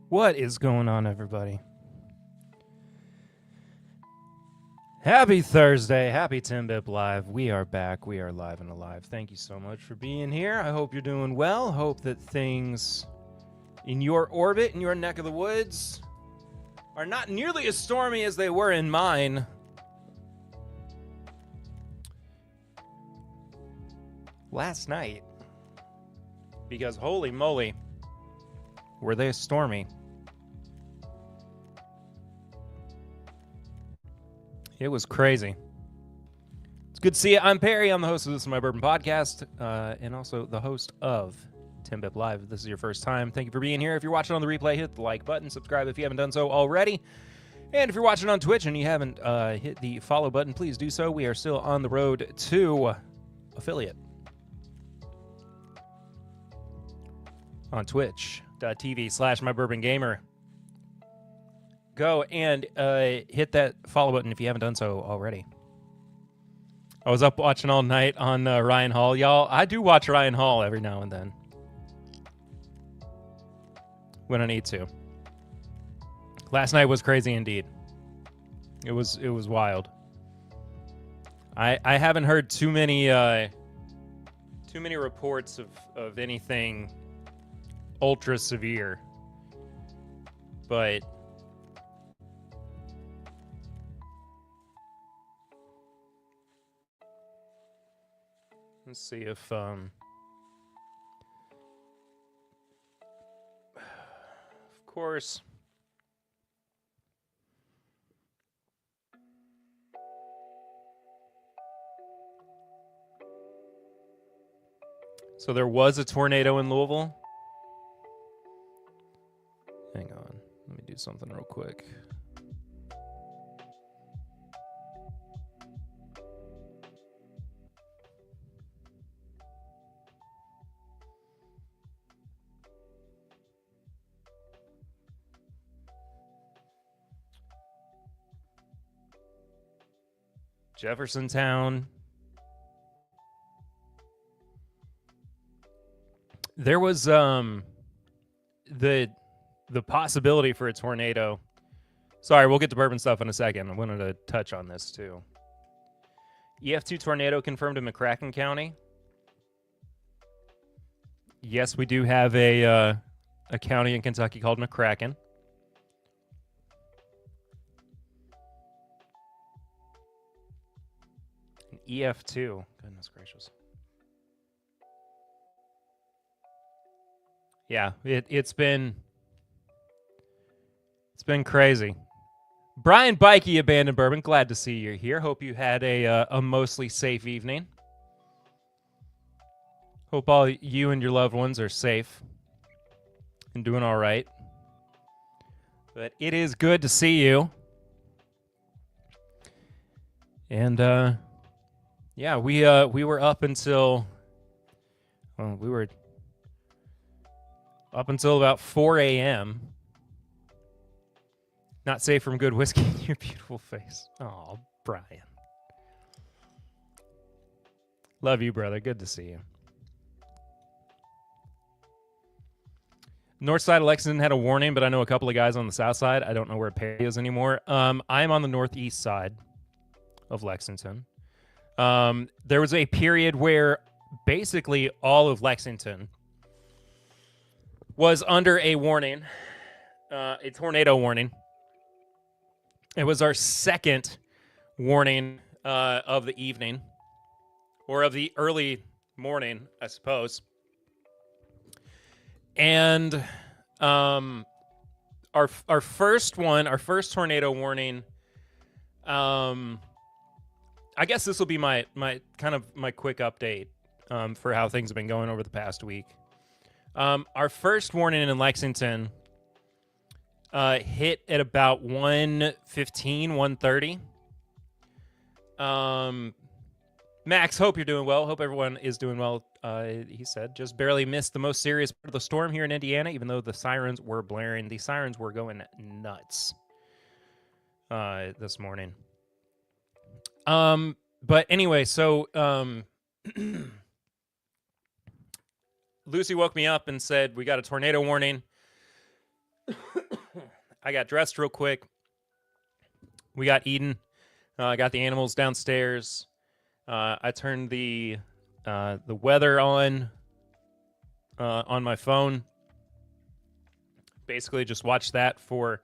What is going on, everybody? Happy Thursday. Happy 10-Bip Live. We are back. We are live and alive. Thank you so much for being here. I hope you're doing well. Hope that things in your orbit, in your neck of the woods, are not nearly as stormy as they were in mine. Last night. Because holy moly, were they stormy. It was crazy. It's good to see you. I'm Perry. I'm the host of This Is My Bourbon Podcast, and also the host of 10-Bip Live. If this is your first time, thank you for being here. If you're watching on the replay, hit the like button. Subscribe if you haven't done so already. And if you're watching on Twitch and you haven't hit the follow button, please do so. We are still on the road to affiliate on twitch.tv/mybourbongamer. Go and hit that follow button if you haven't done so already. I was up watching all night on Ryan Hall. Y'all, I do watch Ryan Hall every now and then when I need to. Last night was crazy indeed. It was wild. I haven't heard too many reports of anything ultra severe, but let's see if of course so there was a tornado in Louisville. Hang on, let me do something real quick. Jeffersontown. There was the possibility for a tornado. Sorry, we'll get to bourbon stuff in a second. I wanted to touch on this too. EF2 tornado confirmed in McCracken County. Yes, we do have a county in Kentucky called McCracken. An EF2. Goodness gracious. Yeah, it's been crazy. Brian Bikey, Abandoned Bourbon, glad to see you here. Hope you had a mostly safe evening. Hope all you and your loved ones are safe and doing all right. But it is good to see you. And yeah, we were up until about 4 a.m. Not safe from good whiskey in your beautiful face. Oh, Brian. Love you, brother. Good to see you. North side of Lexington had a warning, but I know a couple of guys on the south side. I don't know where Perry is anymore. I'm on the northeast side of Lexington. There was a period where basically all of Lexington was under a warning, a tornado warning. It was our second warning of the evening, or of the early morning, I suppose. And our first tornado warning. I guess this will be my quick update for how things have been going over the past week. Our first warning in Lexington hit at about 1:15, 1:30. Max, hope you're doing well. Hope everyone is doing well. He said, just barely missed the most serious part of the storm here in Indiana, even though the sirens were blaring. The sirens were going nuts this morning. But anyway, so Lucy woke me up and said, we got a tornado warning. I got dressed real quick. We got eaten. I got the animals downstairs. I turned the weather on my phone. Basically, just watched that for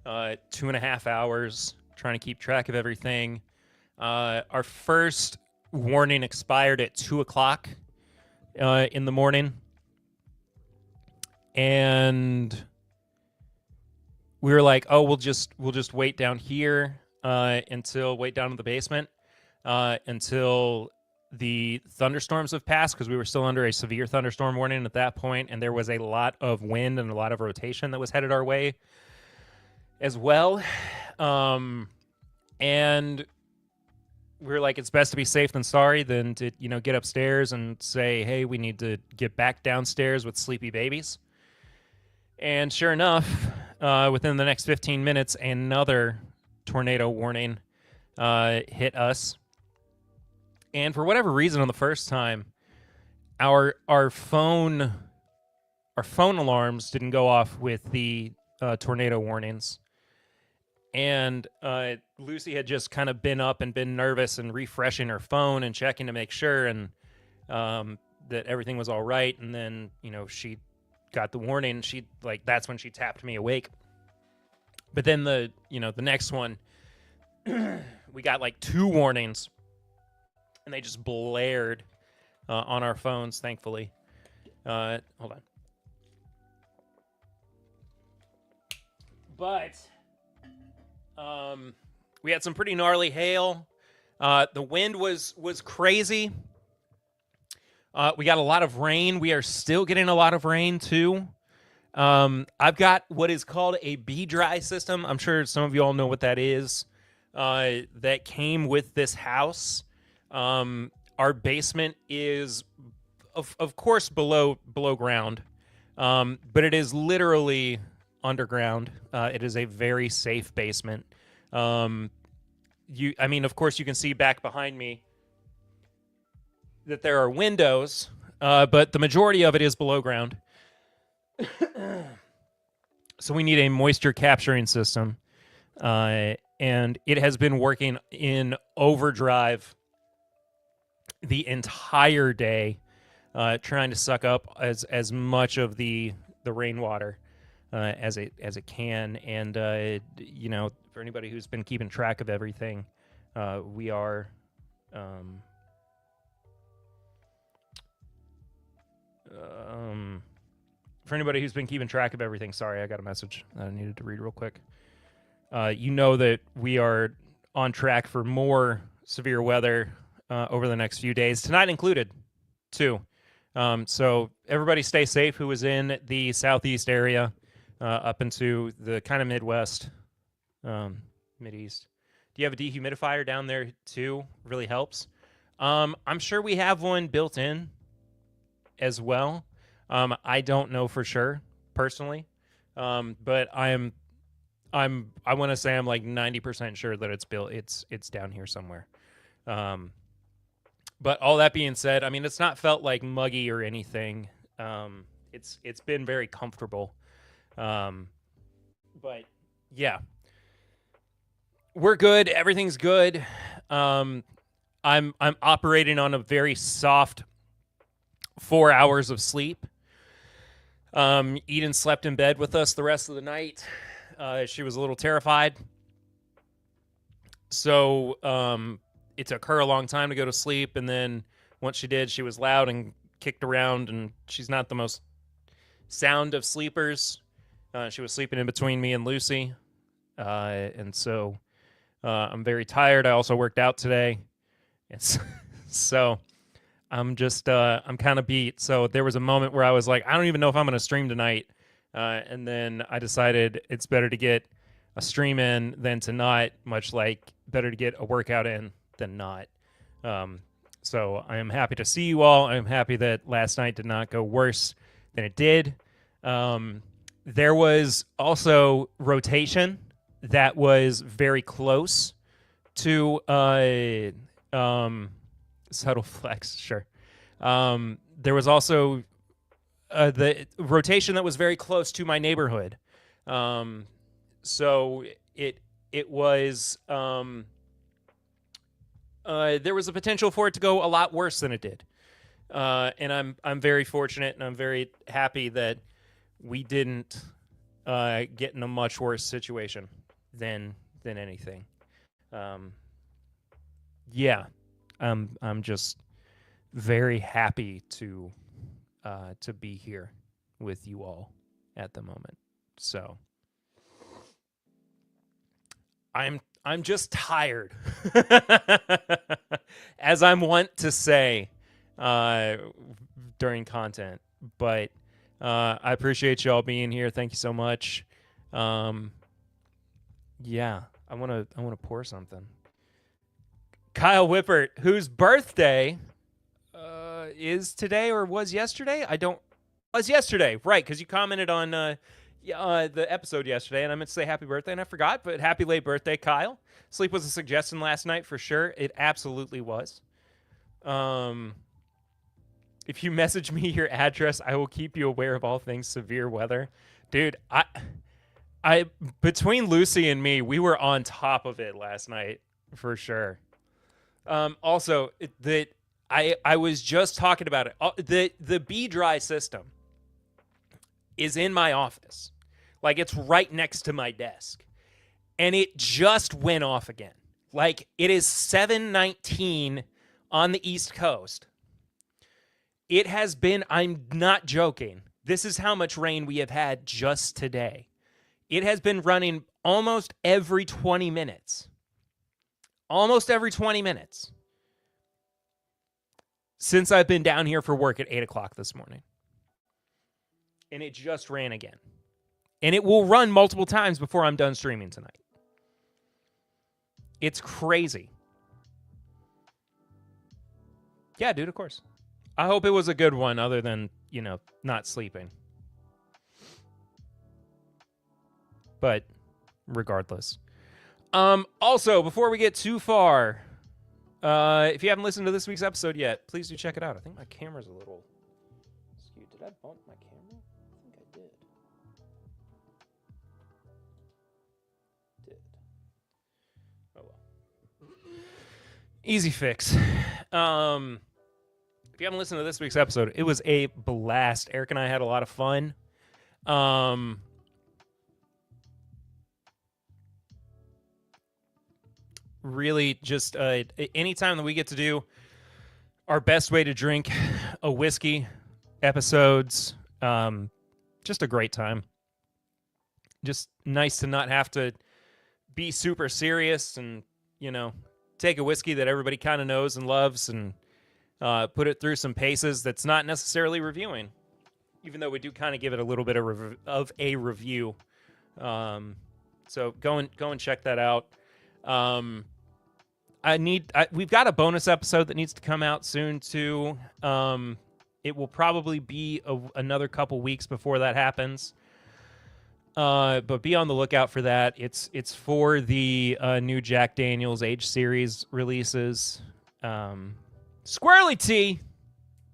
2.5 hours, trying to keep track of everything. Our first warning expired at 2:00 in the morning, and we were like, "Oh, we'll just wait down here wait down in the basement until the thunderstorms have passed," because we were still under a severe thunderstorm warning at that point, and there was a lot of wind and a lot of rotation that was headed our way as well. And we were like, it's best to be safe than sorry than to, get upstairs and say, hey, we need to get back downstairs with sleepy babies. And sure enough, within the next 15 minutes, another tornado warning hit us. And for whatever reason, on the first time, our phone alarms didn't go off with the tornado warnings. And Lucy had just kind of been up and been nervous and refreshing her phone and checking to make sure and that everything was all right. And then, she got the warning. She that's when she tapped me awake. But then the next one, we got 2 warnings, and they just blared on our phones. Thankfully, hold on. But we had some pretty gnarly hail. The wind was crazy. We got a lot of rain. We are still getting a lot of rain too. I've got what is called a B-dry system. I'm sure some of you all know what that is. That came with this house. Our basement is, of course, below ground, but it is literally underground. It is a very safe basement. Of course, you can see back behind me that there are windows, but the majority of it is below ground. So we need a moisture capturing system, and it has been working in overdrive the entire day, trying to suck up as much of the rainwater as it can. And for anybody who's been keeping track of everything, we are for anybody who's been keeping track of everything, sorry, I got a message that I needed to read real quick. That we are on track for more severe weather over the next few days, tonight included, too. So everybody stay safe who is in the southeast area, up into the kind of Midwest, Mideast. Do you have a dehumidifier down there, too? Really helps. I'm sure we have one built in as well. I don't know for sure personally, but I want to say I'm 90% sure that it's built. It's down here somewhere. But all that being said, it's not felt muggy or anything. It's been very comfortable. But yeah, we're good. Everything's good. I'm operating on a very soft 4 hours of sleep. Eden slept in bed with us the rest of the night. She was a little terrified. So it took her a long time to go to sleep. And then once she did, she was loud and kicked around. And she's not the most sound of sleepers. She was sleeping in between me and Lucy. And so I'm very tired. I also worked out today. And so I'm just, I'm kind of beat. So there was a moment where I was like, I don't even know if I'm going to stream tonight. And then I decided it's better to get a stream in than to not, much like better to get a workout in than not. So I am happy to see you all. I'm happy that last night did not go worse than it did. There was also rotation that was very close to subtle flex, sure. There was also the rotation that was very close to my neighborhood. So it was there was a potential for it to go a lot worse than it did. And I'm very fortunate, and I'm very happy that we didn't get in a much worse situation than anything. Yeah, I'm just very happy to be here with you all at the moment. So I'm just tired, as I'm wont to say during content. But I appreciate y'all being here. Thank you so much. Yeah, I want to pour something. Kyle Whippert, whose birthday is today or was yesterday? Was yesterday, right? Because you commented on the episode yesterday, and I meant to say happy birthday, and I forgot. But happy late birthday, Kyle. Sleep was a suggestion last night for sure. It absolutely was. If you message me your address, I will keep you aware of all things severe weather, dude. I between Lucy and me, we were on top of it last night for sure. Also, I was just talking about it. The B dry system is in my office. Like, it's right next to my desk. And it just went off again. Like, it is 7:19 on the East Coast. It has been, I'm not joking, this is how much rain we have had just today. It has been running almost every 20 minutes. Almost every 20 minutes. Since I've been down here for work at 8 o'clock this morning. And it just ran again. And it will run multiple times before I'm done streaming tonight. It's crazy. Yeah, dude, of course. I hope it was a good one other than, not sleeping. But regardless. Also, before we get too far, if you haven't listened to this week's episode yet, please do check it out. I think my camera's a little skewed. Did I bump my camera? I think I did. Oh well. Easy fix. If you haven't listened to this week's episode, it was a blast. Eric and I had a lot of fun. Really just anytime that we get to do our best way to drink a whiskey episodes, just a great time. Just nice to not have to be super serious and, take a whiskey that everybody kind of knows and loves and put it through some paces that's not necessarily reviewing, even though we do kind of give it a little bit of a review. So go and check that out. We've got a bonus episode that needs to come out soon too. It will probably be another couple weeks before that happens. But be on the lookout for that. It's for the new Jack Daniel's Age series releases. Squirrely T.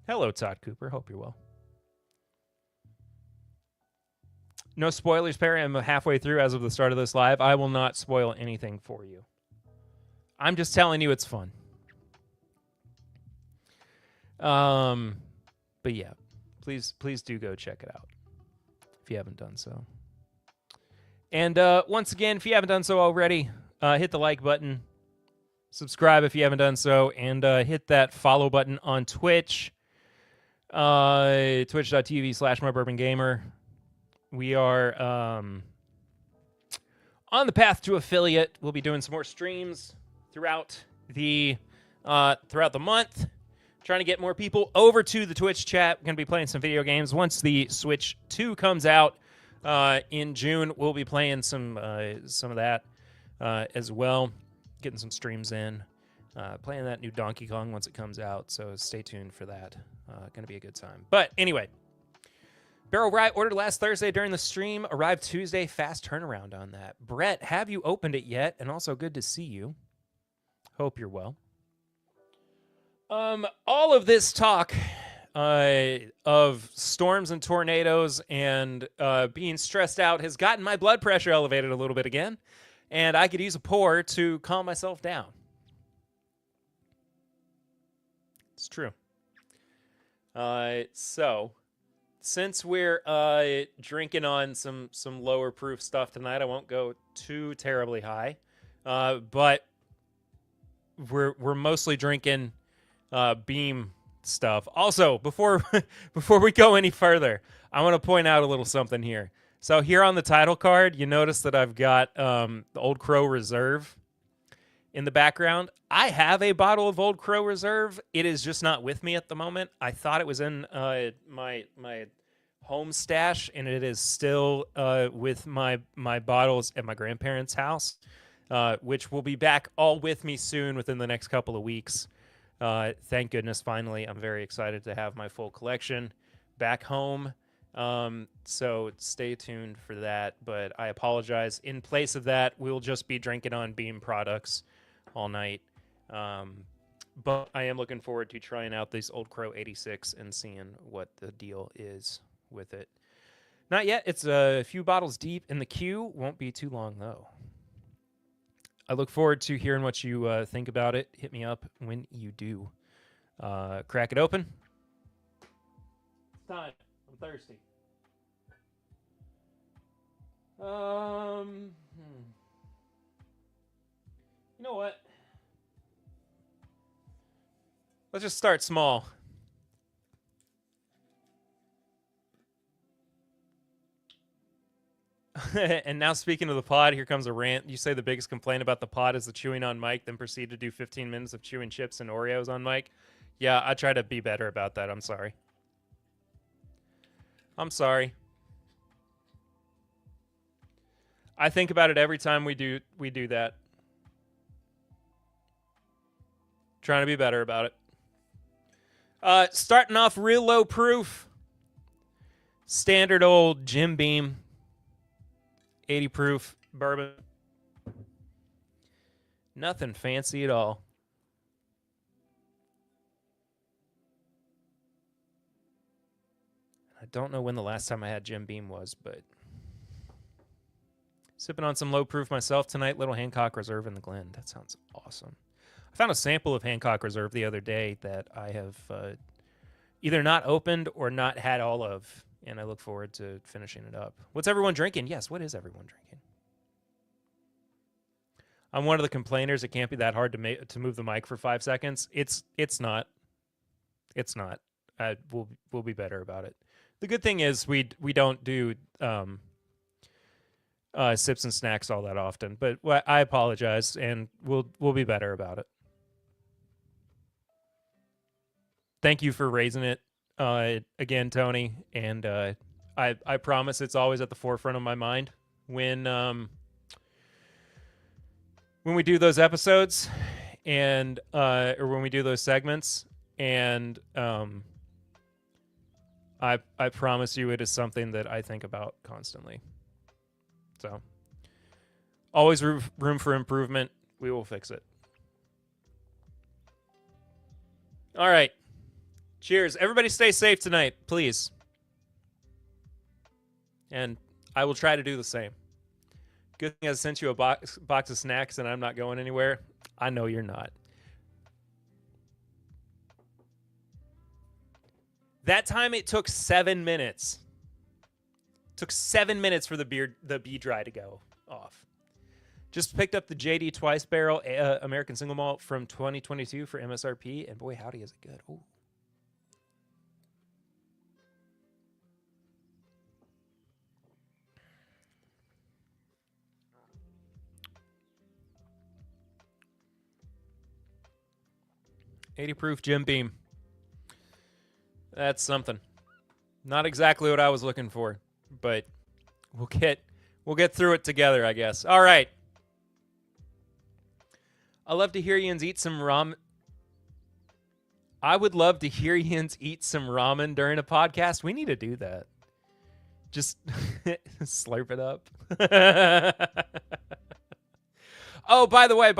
Hello, Todd Cooper. Hope you're well. No spoilers, Perry. I'm halfway through as of the start of this live. I will not spoil anything for you. I'm just telling you it's fun. But yeah, please do go check it out if you haven't done so. And once again, if you haven't done so already, hit the like button, subscribe if you haven't done so, and hit that follow button on Twitch, twitch.tv/mybourbongamer. We are on the path to affiliate. We'll be doing some more streams throughout the month, trying to get more people over to the Twitch chat. We're going to be playing some video games. Once the Switch 2 comes out in June, we'll be playing some of that as well, getting some streams in, playing that new Donkey Kong once it comes out, so stay tuned for that. Going to be a good time. But anyway, Barrel Rye ordered last Thursday during the stream, arrived Tuesday, fast turnaround on that. Brett, have you opened it yet? And also good to see you. Hope you're well. All of this talk of storms and tornadoes and being stressed out has gotten my blood pressure elevated a little bit again, and I could use a pour to calm myself down. It's true. So since we're drinking on some lower proof stuff tonight, I won't go too terribly high, but we're mostly drinking Beam stuff. Also, before we go any further, I want to point out a little something here. So here on the title card, you notice that I've got the Old Crow Reserve in the background. I have a bottle of Old Crow Reserve. It is just not with me at the moment. I thought it was in my home stash, and it is still with my bottles at my grandparents' house, which will be back all with me soon within the next couple of weeks. Thank goodness, finally. I'm very excited to have my full collection back home. So stay tuned for that. But I apologize. In place of that, we'll just be drinking on Beam products all night. But I am looking forward to trying out this Old Crow 86 and seeing what the deal is with it. Not yet. It's a few bottles deep in the queue. Won't be too long, though. I look forward to hearing what you think about it. Hit me up when you do. Crack it open. It's time. I'm thirsty. You know what? Let's just start small. And now, speaking of the pod, here comes a rant. You say the biggest complaint about the pod is the chewing on mic, then proceed to do 15 minutes of chewing chips and Oreos on mic. Yeah, I try to be better about that. I'm sorry. I'm sorry. I think about it every time we do that. Trying to be better about it. Starting off real low proof. Standard old Jim Beam. 80 proof bourbon. Nothing fancy at all. I don't know when the last time I had Jim Beam was, but sipping on some low proof myself tonight. Little Hancock Reserve in the Glen. That sounds awesome. I found a sample of Hancock Reserve the other day that I have either not opened or not had all of, and I look forward to finishing it up. What's everyone drinking? Yes, what is everyone drinking? I'm one of the complainers. It can't be that hard to move the mic for 5 seconds. It's not. It's not. We'll be better about it. The good thing is we don't do sips and snacks all that often, but I apologize, and we'll be better about it. Thank you for raising it again, Tony, and I promise it's always at the forefront of my mind when we do those episodes and or when we do those segments, and I promise you it is something that I think about constantly. So always room for improvement. We will fix it. All right. Cheers. Everybody stay safe tonight, please. And I will try to do the same. Good thing I sent you a box of snacks and I'm not going anywhere. I know you're not. That time it took 7 minutes. It took 7 minutes for the bee dry to go off. Just picked up the JD Twice Barrel American Single Malt from 2022 for MSRP, and boy, howdy, is it good. Ooh. $80 proof Jim Beam. That's something. Not exactly what I was looking for, but we'll get through it together, I guess. All right. I love to hear Yins eat some ramen. I would love to hear Yins eat some ramen during a podcast. We need to do that. Just slurp it up. Oh, by the way.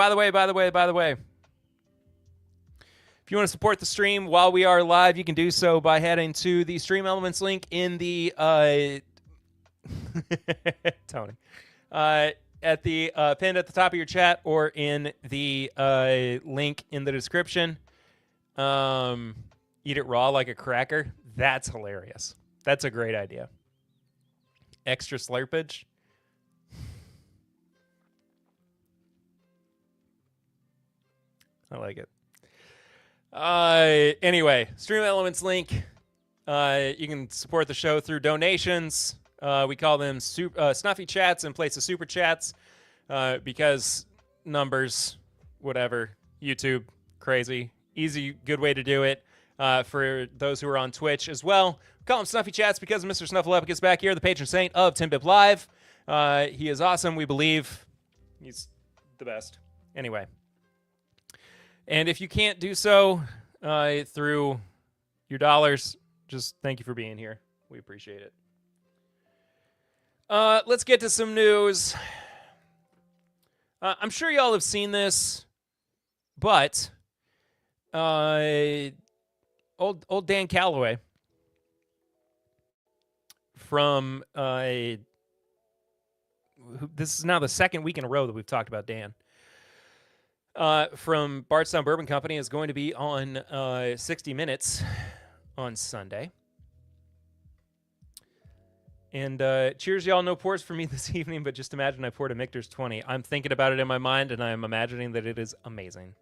If If you want to support the stream while we are live, you can do so by heading to the Stream Elements link in the Tony at the pinned at the top of your chat, or in the link in the description. Eat it raw like a cracker. That's hilarious. That's a great idea. Extra slurpage. I like it. Anyway, Stream Elements link. You can support the show through donations. We call them snuffy chats in place of super chats, because numbers, whatever. YouTube, crazy. Easy, good way to do it. For those who are on Twitch as well, we call them snuffy chats because Mr. Snuffleupagus back here, the patron saint of 10-Bip Live. He is awesome, we believe. He's the best. Anyway. And if you can't do so through your dollars, just thank you for being here. We appreciate it. Let's get to some news. I'm sure y'all have seen this, but old Dan Calloway from this is now the second week in a row that we've talked about Dan. From Bardstown Bourbon Company is going to be on 60 Minutes on Sunday. And cheers, y'all. No pours for me this evening, but just imagine I poured a Michter's 20. I'm thinking about it in my mind, and I'm imagining that it is amazing.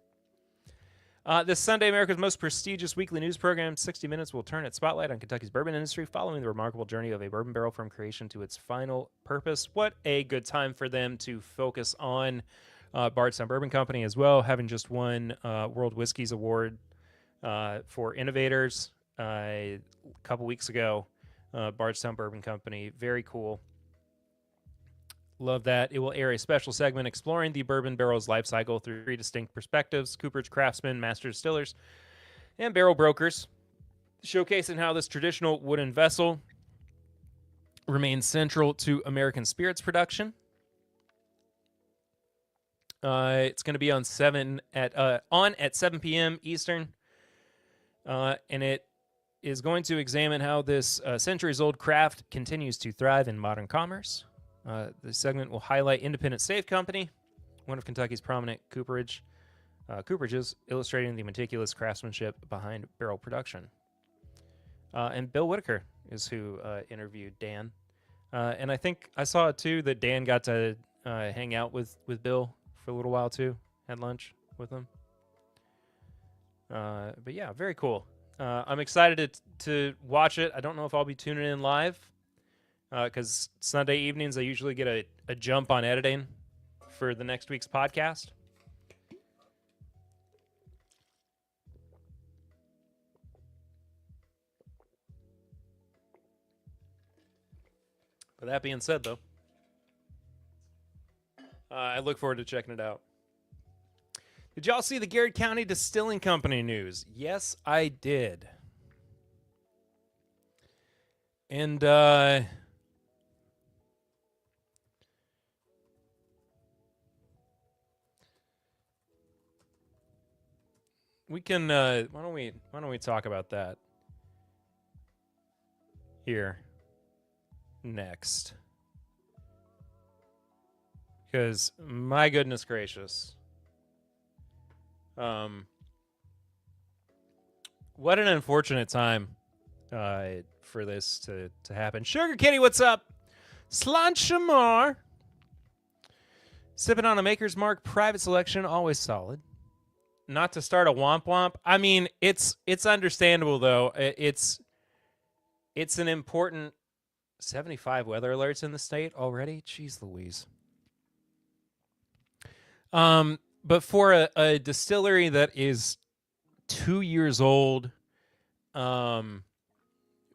This Sunday, America's most prestigious weekly news program, 60 Minutes, will turn its spotlight on Kentucky's bourbon industry following the remarkable journey of a bourbon barrel from creation to its final purpose. What a good time for them to focus on Bardstown Bourbon Company as well, having just won World Whiskies Award for Innovators a couple weeks ago. Bardstown Bourbon Company, very cool. Love that. It will air a special segment exploring the bourbon barrel's life cycle through 3 distinct perspectives: cooperage, craftsmen, master distillers, and barrel brokers, showcasing how this traditional wooden vessel remains central to American spirits production. It's going to be on 7 p.m. Eastern, and it is going to examine how this centuries-old craft continues to thrive in modern commerce. The segment will highlight Independent Safe Company, one of Kentucky's prominent cooperages, illustrating the meticulous craftsmanship behind barrel production. And Bill Whitaker is who interviewed Dan. And I think I saw too that Dan got to hang out with Bill for a little while too, had lunch with him. But yeah, very cool. I'm excited to watch it. I don't know if I'll be tuning in live, because Sunday evenings I usually get a jump on editing for the next week's podcast. But that being said, though, I look forward to checking it out. Did y'all see the Garrett County Distilling Company news? Yes, I did. And we can why don't we talk about that here next? Because my goodness gracious. What an unfortunate time for this to happen. Sugar Kitty, what's up? Slanchamar. Sipping on a Maker's Mark private selection, always solid. Not to start a womp womp. I mean, it's understandable though. It's an important 75 weather alerts in the state already. Jeez Louise. But for a distillery that is 2 years old,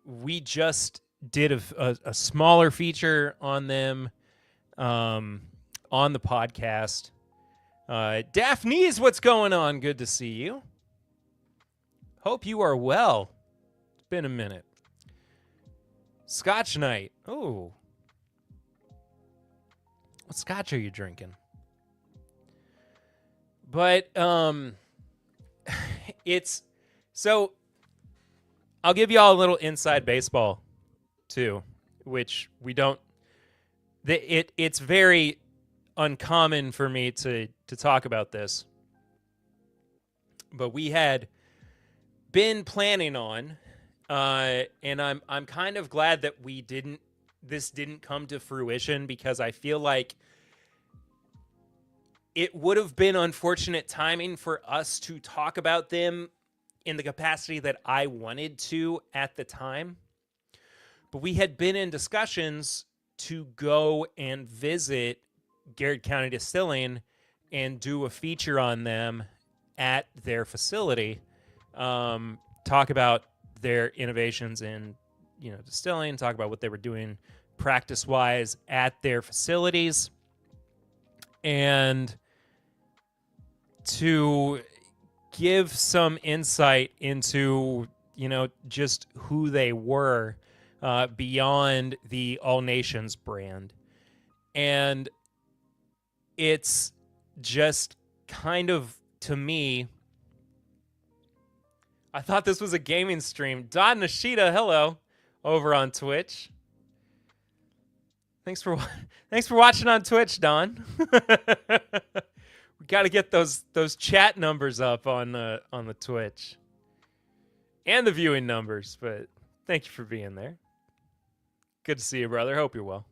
we just did a smaller feature on them on the podcast. Daphne's, what's going on? Good to see you. Hope you are well. It's been a minute. Scotch night. Oh. What scotch are you drinking? But it's so I'll give you all a little inside baseball too, which we don't. It's very uncommon for me to talk about this, but we had been planning on, and I'm kind of glad that this didn't come to fruition, because I feel like it would have been unfortunate timing for us to talk about them in the capacity that I wanted to at the time. But we had been in discussions to go and visit Garrett County Distilling and do a feature on them at their facility. Talk about their innovations in, distilling, talk about what they were doing practice-wise at their facilities, and to give some insight into, just who they were beyond the All Nations brand. And it's just kind of, to me, I thought this was a gaming stream. Don Nishida, hello, over on Twitch. Thanks for watching on Twitch, Don. We got to get those chat numbers up on the Twitch and the viewing numbers. But thank you for being there. Good to see you, brother. Hope you're well.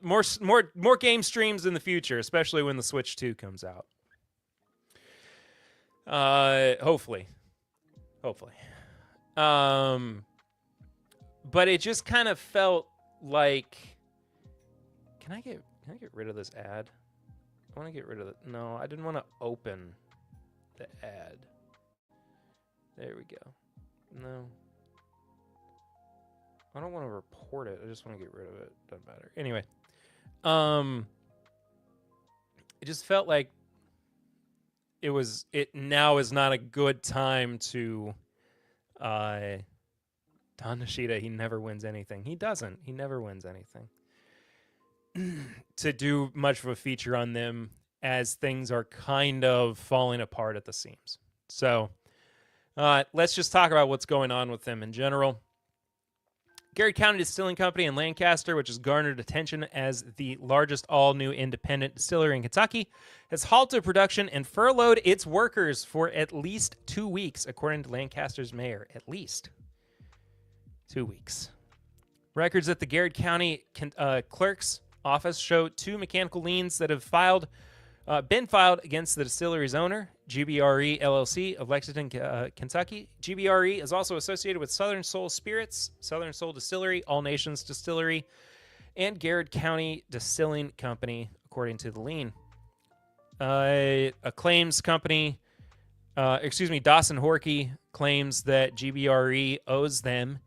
More game streams in the future, especially when the Switch 2 comes out. Hopefully. But it just kind of felt like, can I get rid of this ad? I want to get rid of it. No, I didn't want to open the ad. There we go. No. I don't want to report it. I just want to get rid of it. Doesn't matter. Anyway. It just felt like it now is not a good time to Don Nishida, he never wins anything. He doesn't. He never wins anything. To do much of a feature on them, as things are kind of falling apart at the seams. So let's just talk about what's going on with them in general. Garrett County Distilling Company in Lancaster, which has garnered attention as the largest all-new independent distillery in Kentucky, has halted production and furloughed its workers for at least 2 weeks, according to Lancaster's mayor. At least 2 weeks. Records at the Garrett County clerk's office show 2 mechanical liens that have been filed against the distillery's owner, GBRE LLC of Lexington, Kentucky. GBRE is also associated with Southern Soul Spirits, Southern Soul Distillery, All Nations Distillery, and Garrett County Distilling Company, according to the lien. A claims company, Dawson Horkey claims that GBRE owes them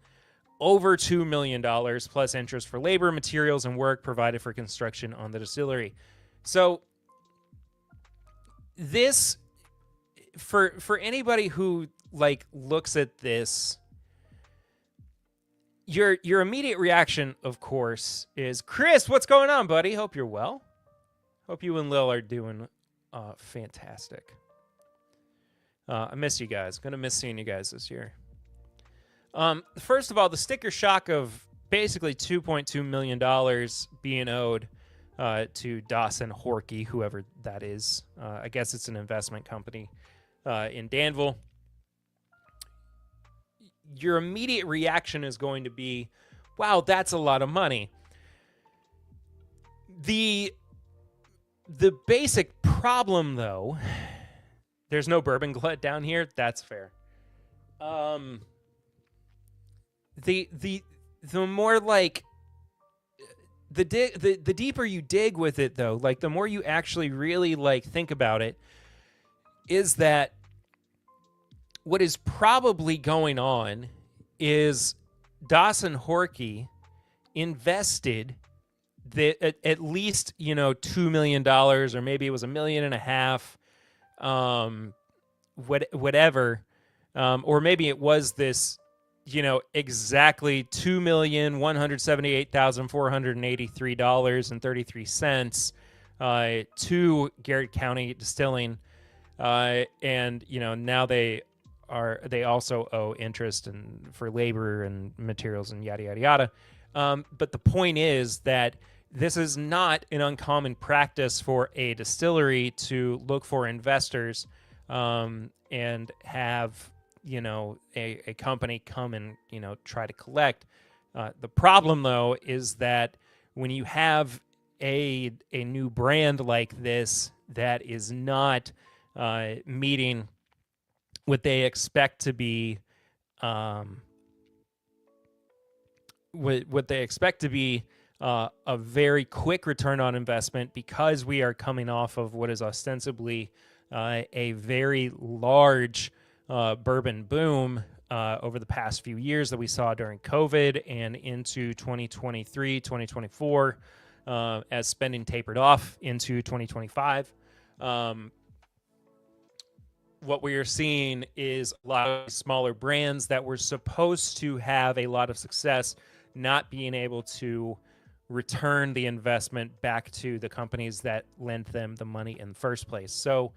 over $2 million plus interest for labor, materials, and work provided for construction on the distillery. So this, for anybody who looks at this, your immediate reaction, of course, is, Chris, what's going on, buddy? Hope you're well. Hope you and Lil are doing fantastic. I miss you guys. Gonna miss seeing you guys this year. First of all, the sticker shock of basically $2.2 million being owed to Dawson Horkey, whoever that is. I guess it's an investment company in Danville. Your immediate reaction is going to be, wow, that's a lot of money. The basic problem, though, there's no bourbon glut down here. That's fair. The more the deeper you dig with it, though, the more you actually really think about it, is that what is probably going on is Dawson Horkey invested at least $2 million, or maybe it was $1.5 million, whatever, or maybe it was this. Exactly $2,178,483.33 to Garrett County Distilling And now they also owe interest and for labor and materials and yada yada yada. But the point is that this is not an uncommon practice for a distillery to look for investors and have a company come and try to collect. The problem though is that when you have a new brand like this that is not meeting what they expect to be what they expect to be a very quick return on investment, because we are coming off of what is ostensibly a very large bourbon boom over the past few years that we saw during COVID and into 2023, 2024, as spending tapered off into 2025. What we are seeing is a lot of smaller brands that were supposed to have a lot of success not being able to return the investment back to the companies that lent them the money in the first place. So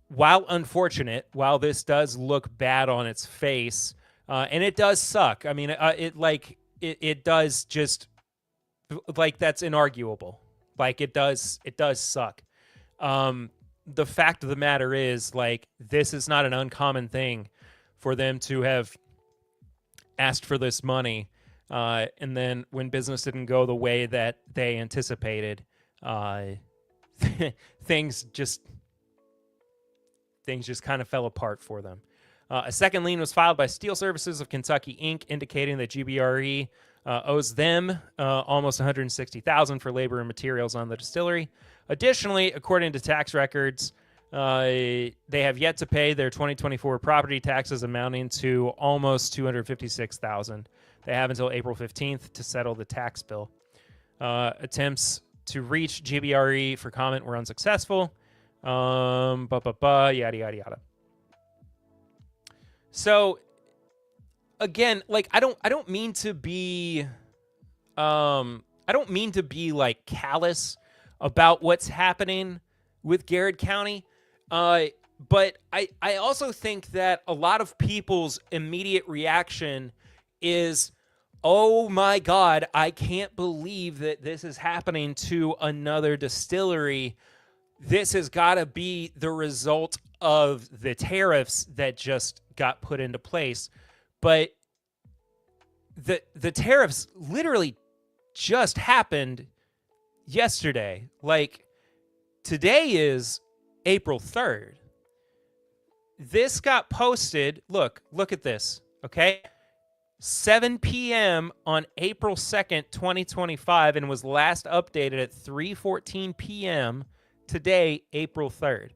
while unfortunate, while this does look bad on its face, and it does suck. I mean, it does just, like, that's inarguable. Like, it does suck. The fact of the matter is, like, this is not an uncommon thing for them to have asked for this money. And then when business didn't go the way that they anticipated, things just kind of fell apart for them. A second lien was filed by Steel Services of Kentucky, Inc., indicating that GBRE owes them almost $160,000 for labor and materials on the distillery. Additionally, according to tax records, they have yet to pay their 2024 property taxes, amounting to almost $256,000. They have until April 15th to settle the tax bill. Attempts to reach GBRE for comment were unsuccessful. Yada yada yada. So again, like, I don't mean to be like callous about what's happening with Garrett County. But I also think that a lot of people's immediate reaction is, oh my God, I can't believe that this is happening to another distillery. This has got to be the result of the tariffs that just got put into place. But the tariffs literally just happened yesterday. Like, today is April 3rd. This got posted. Look at this, okay? 7 p.m. on April 2nd, 2025, and was last updated at 3:14 p.m. today, April 3rd.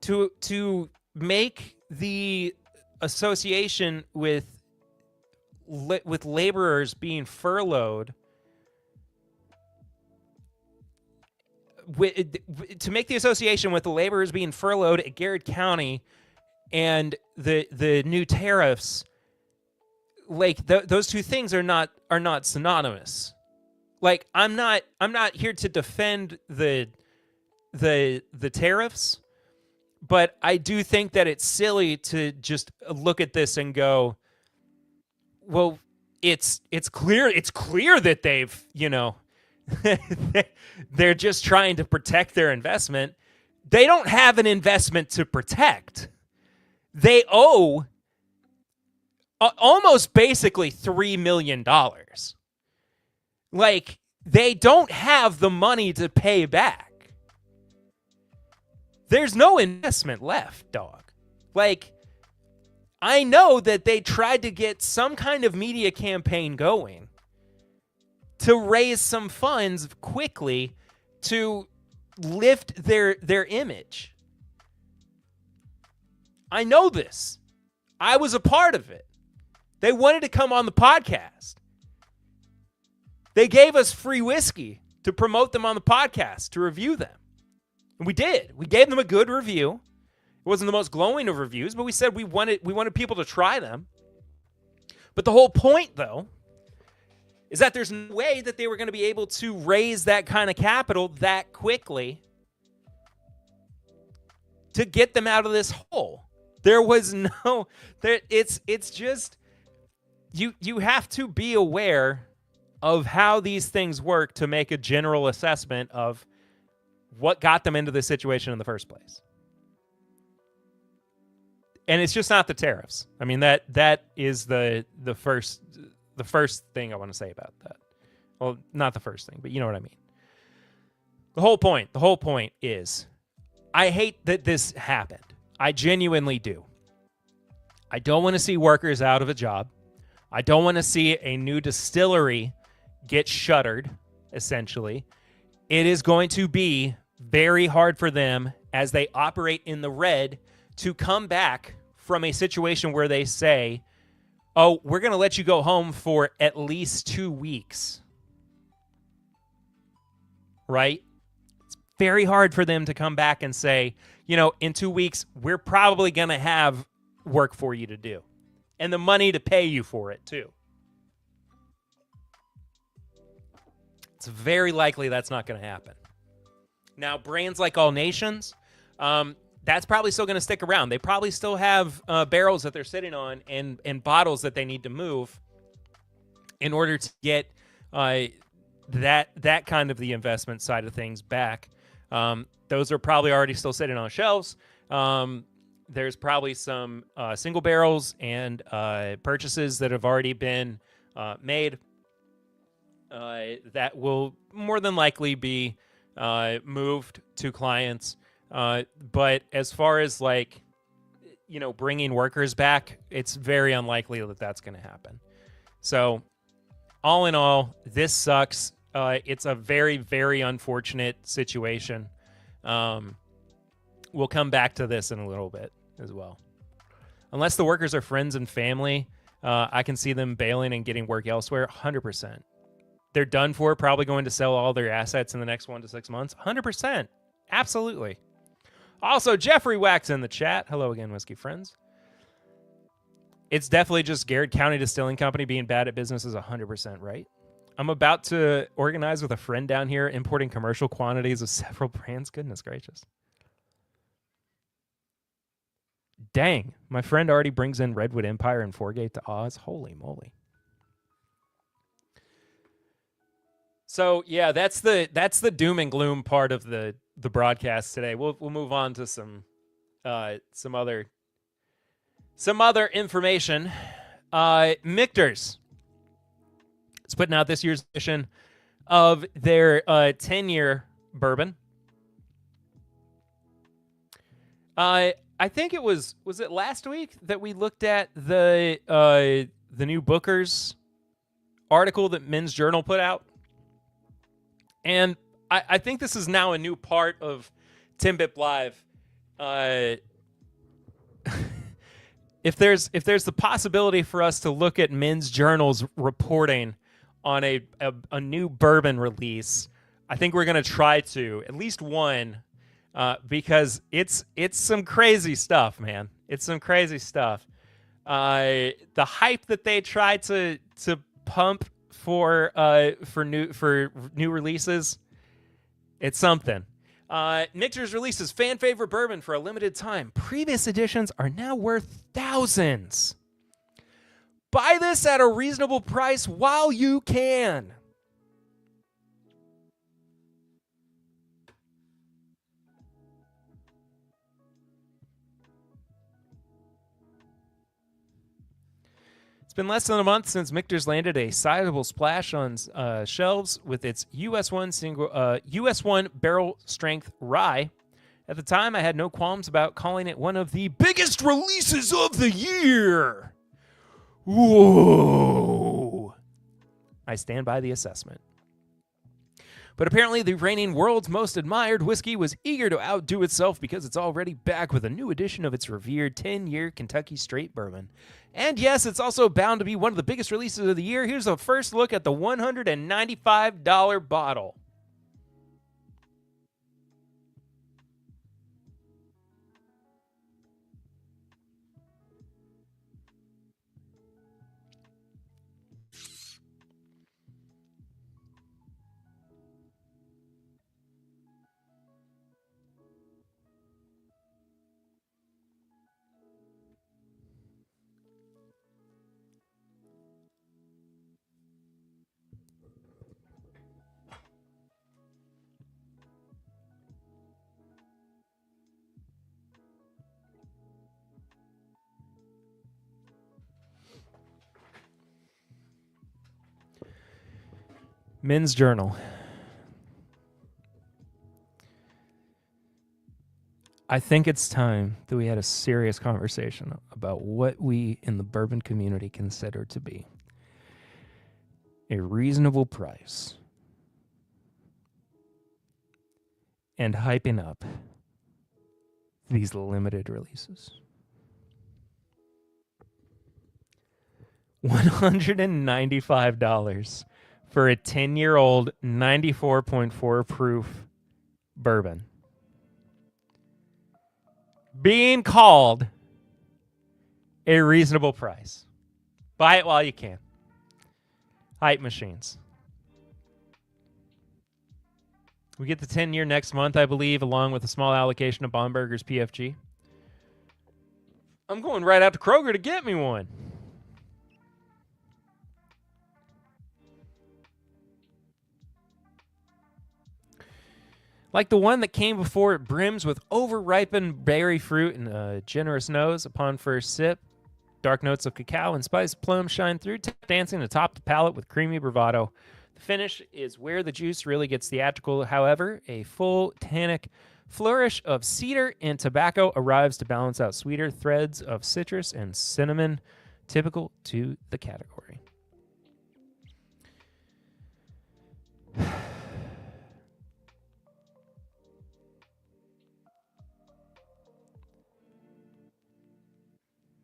To make the association with laborers being furloughed, to make the association with the laborers being furloughed at Garrett County and the new tariffs, like, those two things are not synonymous. Like, I'm not here to defend the tariffs, but I do think that it's silly to just look at this and go, well, it's clear that they've, they're just trying to protect their investment. They don't have an investment to protect. They owe almost basically $3 million. Like, they don't have the money to pay back. There's no investment left, dog. Like, I know that they tried to get some kind of media campaign going to raise some funds quickly to lift their image. I know this. I was a part of it. They wanted to come on the podcast. They gave us free whiskey to promote them on the podcast, to review them. And we did. We gave them a good review. It wasn't the most glowing of reviews, but we said we wanted people to try them. But the whole point, though, is that there's no way that they were going to be able to raise that kind of capital that quickly to get them out of this hole. There was no there it's just you have to be aware of how these things work to make a general assessment of what got them into this situation in the first place. And it's just not the tariffs. I mean, that is the first thing I want to say about that. Well, not the first thing, but you know what I mean. The whole point is I hate that this happened. I genuinely do. I don't want to see workers out of a job. I don't want to see a new distillery get shuttered, essentially. It is going to be very hard for them as they operate in the red to come back from a situation where they say, oh, we're going to let you go home for at least 2 weeks. Right? It's very hard for them to come back and say, in 2 weeks, we're probably going to have work for you to do. And the money to pay you for it, too. It's very likely that's not going to happen. Now, brands like All Nations, that's probably still going to stick around. They probably still have barrels that they're sitting on and bottles that they need to move in order to get that kind of the investment side of things back. Those are probably already still sitting on shelves. There's probably some single barrels and purchases that have already been made that will more than likely be moved to clients. But as far as bringing workers back, it's very unlikely that that's going to happen. So all in all, this sucks. It's a very, very unfortunate situation. We'll come back to this in a little bit as well. Unless the workers are friends and family, I can see them bailing and getting work elsewhere. 100%. They're done for, probably going to sell all their assets in the next 1 to 6 months. 100%. Absolutely. Also, Jeffrey Wax in the chat. Hello again, whiskey friends. It's definitely just Garrett County Distilling Company being bad at business is 100% right. I'm about to organize with a friend down here importing commercial quantities of several brands. Goodness gracious. Dang, my friend already brings in Redwood Empire and Foregate to Oz. Holy moly. So yeah, that's the doom and gloom part of the broadcast today. We'll move on to some other information. Michter's is putting out this year's edition of their 10-year bourbon. I think it was it last week that we looked at the new Booker's article that Men's Journal put out. And I think this is now a new part of Timbip Live. If there's the possibility for us to look at Men's Journal's reporting on a new bourbon release, I think we're going to try to, at least one, because it's some crazy stuff, man. It's some crazy stuff. The hype that they try to pump for new releases, it's something. Michter's releases fan favorite bourbon for a limited time. Previous editions are now worth thousands. Buy this at a reasonable price while you can. It's been less than a month since Michter's landed a sizable splash on shelves with its US 1 barrel strength rye. At the time, I had no qualms about calling it one of the biggest releases of the year. Whoa. I stand by the assessment. But apparently the reigning world's most admired whiskey was eager to outdo itself because it's already back with a new edition of its revered 10-year Kentucky Straight Bourbon. And yes, it's also bound to be one of the biggest releases of the year. Here's a first look at the $195 bottle. Men's Journal. I think it's time that we had a serious conversation about what we in the bourbon community consider to be a reasonable price and hyping up these limited releases. $195 for a 10-year-old 94.4 proof bourbon. Being called a reasonable price. Buy it while you can. Hype machines. We get the 10-year next month, I believe, along with a small allocation of Bomberger's PFG. I'm going right out to Kroger to get me one. Like the one that came before, it brims with over-ripened berry fruit and a generous nose upon first sip. Dark notes of cacao and spiced plum shine through, dancing atop the palate with creamy bravado. The finish is where the juice really gets theatrical. However, a full tannic flourish of cedar and tobacco arrives to balance out sweeter threads of citrus and cinnamon, typical to the category.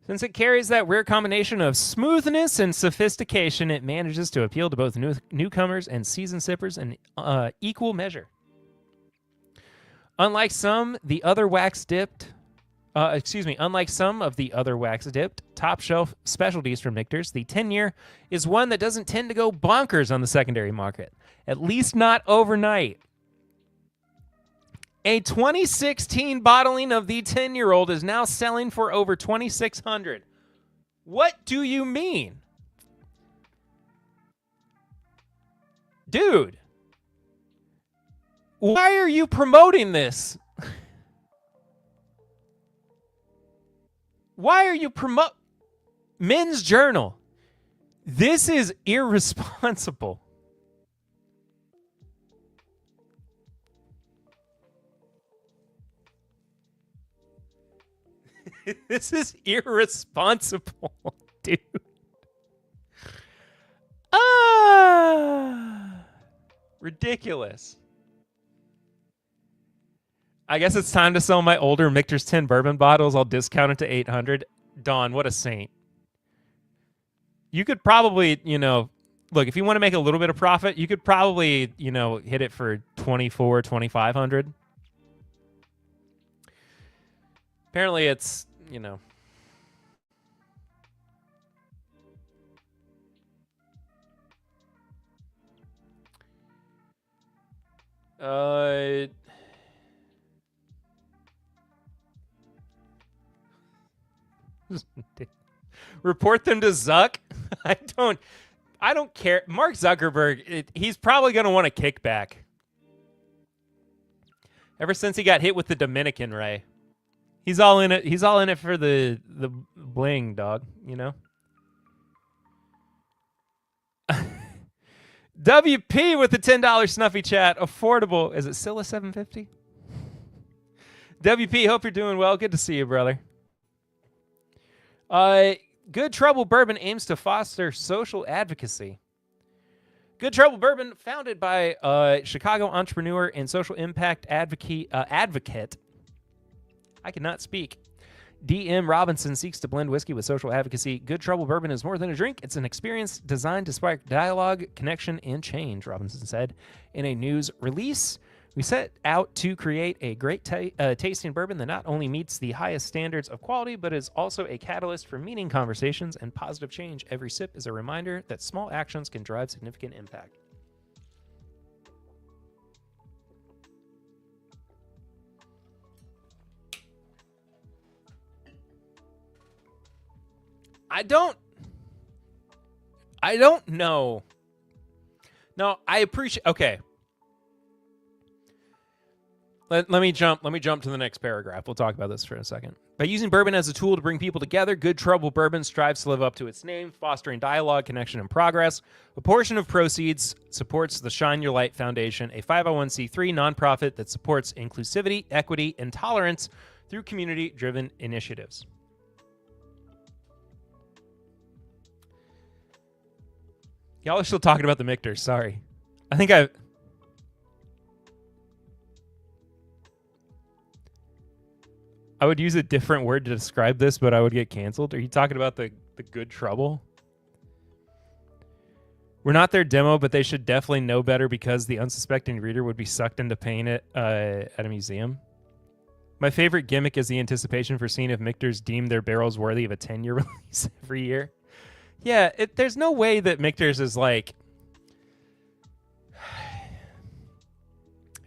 Since it carries that rare combination of smoothness and sophistication, it manages to appeal to both newcomers and seasoned sippers in equal measure. Unlike some of the other wax-dipped top-shelf specialties from Michter's, the 10-year is one that doesn't tend to go bonkers on the secondary market, at least not overnight. A 2016 bottling of the 10-year-old is now selling for over $2,600. What do you mean? Dude, why are you promoting this? Why are you Men's Journal? This is irresponsible. This is irresponsible, dude. Ridiculous. I guess it's time to sell my older Michter's 10 bourbon bottles. I'll discount it to $800. Dawn, what a saint. You could probably, look, if you want to make a little bit of profit, you could probably, hit it for $2,400, $2,500. Apparently it's, report them to Zuck. I don't care. Mark Zuckerberg, he's probably going to want a kickback. Ever since he got hit with the Dominican Ray. He's all in it. He's all in it for the bling, dog, WP with the $10 snuffy chat. Affordable. Is it still a $7.50? WP, hope you're doing well. Good to see you, brother. Good Trouble Bourbon aims to foster social advocacy. Good Trouble Bourbon, founded by Chicago entrepreneur and social impact advocate. I cannot speak. D.M. Robinson seeks to blend whiskey with social advocacy. Good Trouble Bourbon is more than a drink. It's an experience designed to spark dialogue, connection, and change, Robinson said in a news release. We set out to create a great tasting bourbon that not only meets the highest standards of quality, but is also a catalyst for meaning conversations and positive change. Every sip is a reminder that small actions can drive significant impact. I don't know. No, I appreciate... Okay. Let me jump to the next paragraph. We'll talk about this for a second. By using bourbon as a tool to bring people together, Good Trouble Bourbon strives to live up to its name, fostering dialogue, connection, and progress. A portion of proceeds supports the Shine Your Light Foundation, a 501c3 nonprofit that supports inclusivity, equity, and tolerance through community-driven initiatives. Y'all are still talking about the Michters. Sorry. I would use a different word to describe this, but I would get canceled. Are you talking about the Good Trouble? We're not their demo, but they should definitely know better because the unsuspecting reader would be sucked into pain at a museum. My favorite gimmick is the anticipation for seeing if Michters deem their barrels worthy of a 10-year release every year. Yeah, there's no way that Michters is like... I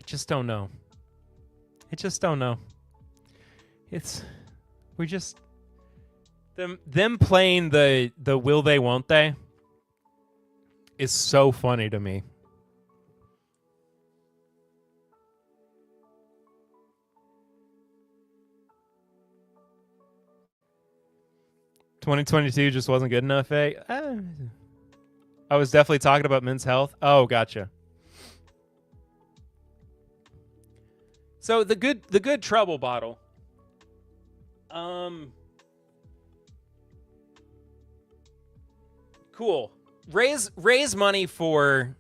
just don't know. We're just them playing the will they won't they is so funny to me. "2022 just wasn't good enough, eh?" I was definitely talking about Men's Health. Oh, gotcha. So the good Trouble bottle. Cool. Raise money for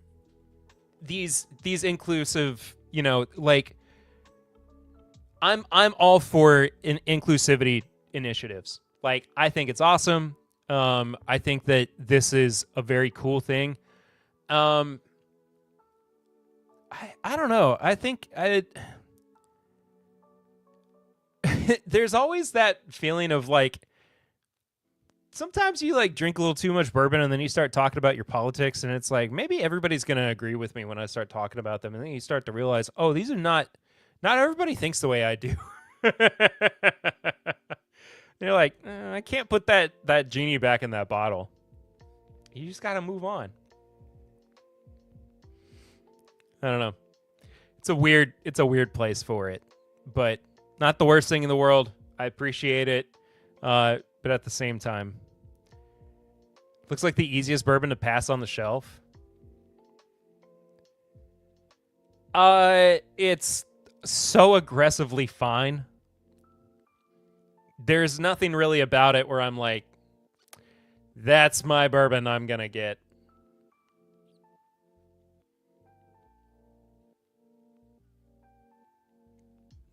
these inclusive, like I'm all for inclusivity initiatives. Like, I think it's awesome. I think that this is a very cool thing. I don't know. I think there's always that feeling of like, sometimes you like drink a little too much bourbon and then you start talking about your politics and it's like, maybe everybody's going to agree with me when I start talking about them. And then you start to realize, oh, these are not everybody thinks the way I do. You're like, I can't put that genie back in that bottle. You just got to move on. I don't know. It's a weird place for it, but not the worst thing in the world. I appreciate it. But at the same time, looks like the easiest bourbon to pass on the shelf. It's so aggressively fine. There's nothing really about it where I'm like, that's my bourbon I'm going to get.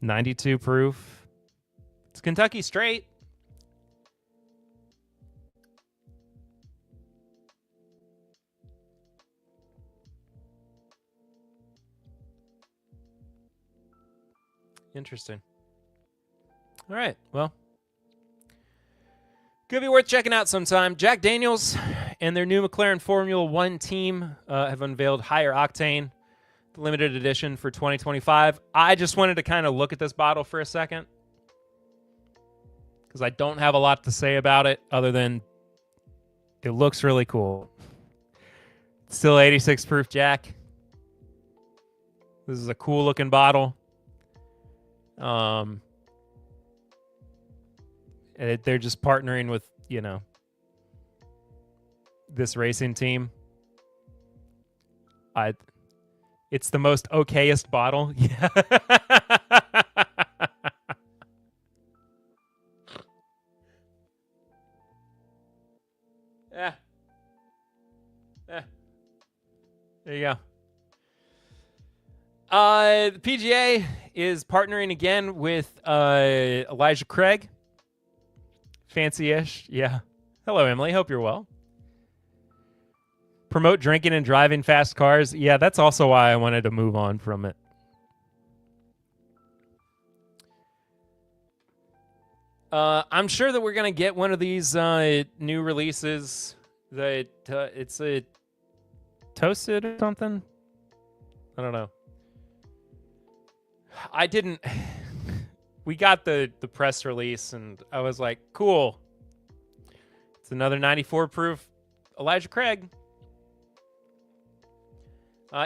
.92 proof. It's Kentucky straight. Interesting. All right. Well, could be worth checking out sometime. Jack Daniels and their new McLaren Formula One team have unveiled higher octane, the limited edition for 2025. I just wanted to kind of look at this bottle for a second because I don't have a lot to say about it other than it looks really cool. Still 86 proof Jack. This is a cool looking bottle. They're just partnering with, this racing team. It's the most okayest bottle. Yeah. There you go. The PGA is partnering again with Elijah Craig. Fancy-ish, yeah. Hello, Emily. Hope you're well. Promote drinking and driving fast cars. Yeah, that's also why I wanted to move on from it. I'm sure that we're going to get one of these new releases. That it's a toasted or something. I don't know. I didn't... We got the press release, and I was like, cool. It's another 94 proof Elijah Craig.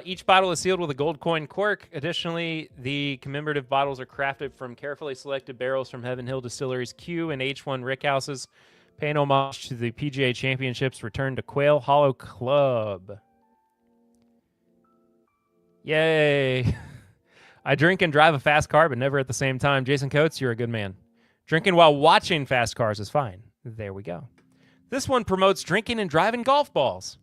Each bottle is sealed with a gold coin cork. Additionally, the commemorative bottles are crafted from carefully selected barrels from Heaven Hill Distillery's Q and H1 rickhouses, paying homage to the PGA Championship's return to Quail Hollow Club. Yay. I drink and drive a fast car, but never at the same time. Jason Coates, you're a good man. Drinking while watching fast cars is fine. There we go. This one promotes drinking and driving golf balls.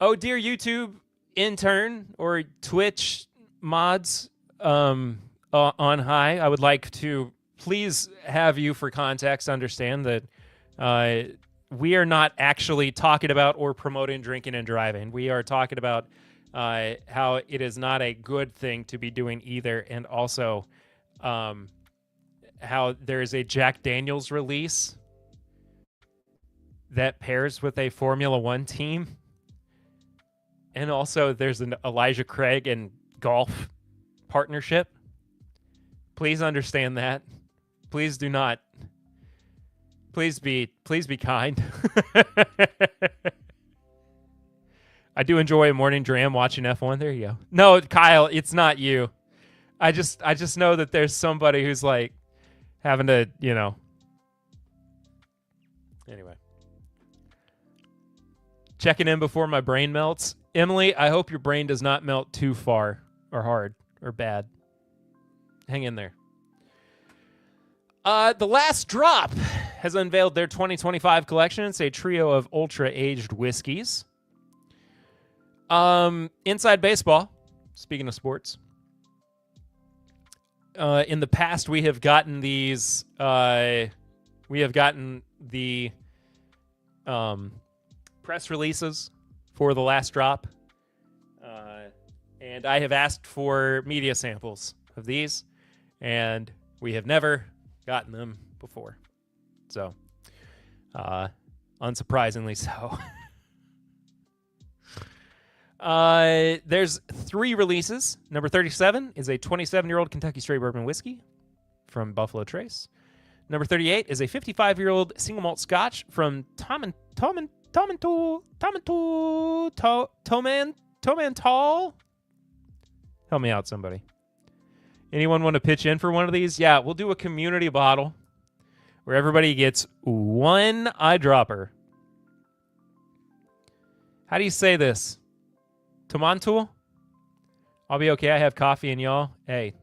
Oh, dear YouTube intern or Twitch mods on high, I would like to please have you, for context, understand that we are not actually talking about or promoting drinking and driving. We are talking about how it is not a good thing to be doing either, and also how there is a Jack Daniels release that pairs with a Formula One team. And also, there's an Elijah Craig and golf partnership. Please understand that. Please do not. Please be kind. I do enjoy a morning dram watching F1. There you go. No, Kyle, it's not you. I just know that there's somebody who's like having to, Anyway. Checking in before my brain melts. Emily, I hope your brain does not melt too far or hard or bad. Hang in there. The Last Drop has unveiled their 2025 collection. It's a trio of ultra-aged whiskeys. Inside baseball, speaking of sports, in the past we have gotten these. We have gotten the press releases for The Last Drop, and I have asked for media samples of these, and we have never gotten them before. So, unsurprisingly so. There's 3 releases. Number 37 is a 27-year-old Kentucky Straight Bourbon Whiskey from Buffalo Trace. Number 38 is a 55-year-old single malt Scotch from Tomantal. Help me out, somebody. Anyone want to pitch in for one of these? Yeah, we'll do a community bottle where everybody gets one eyedropper. How do you say this? Tomantul? I'll be okay. I have coffee and y'all. Hey,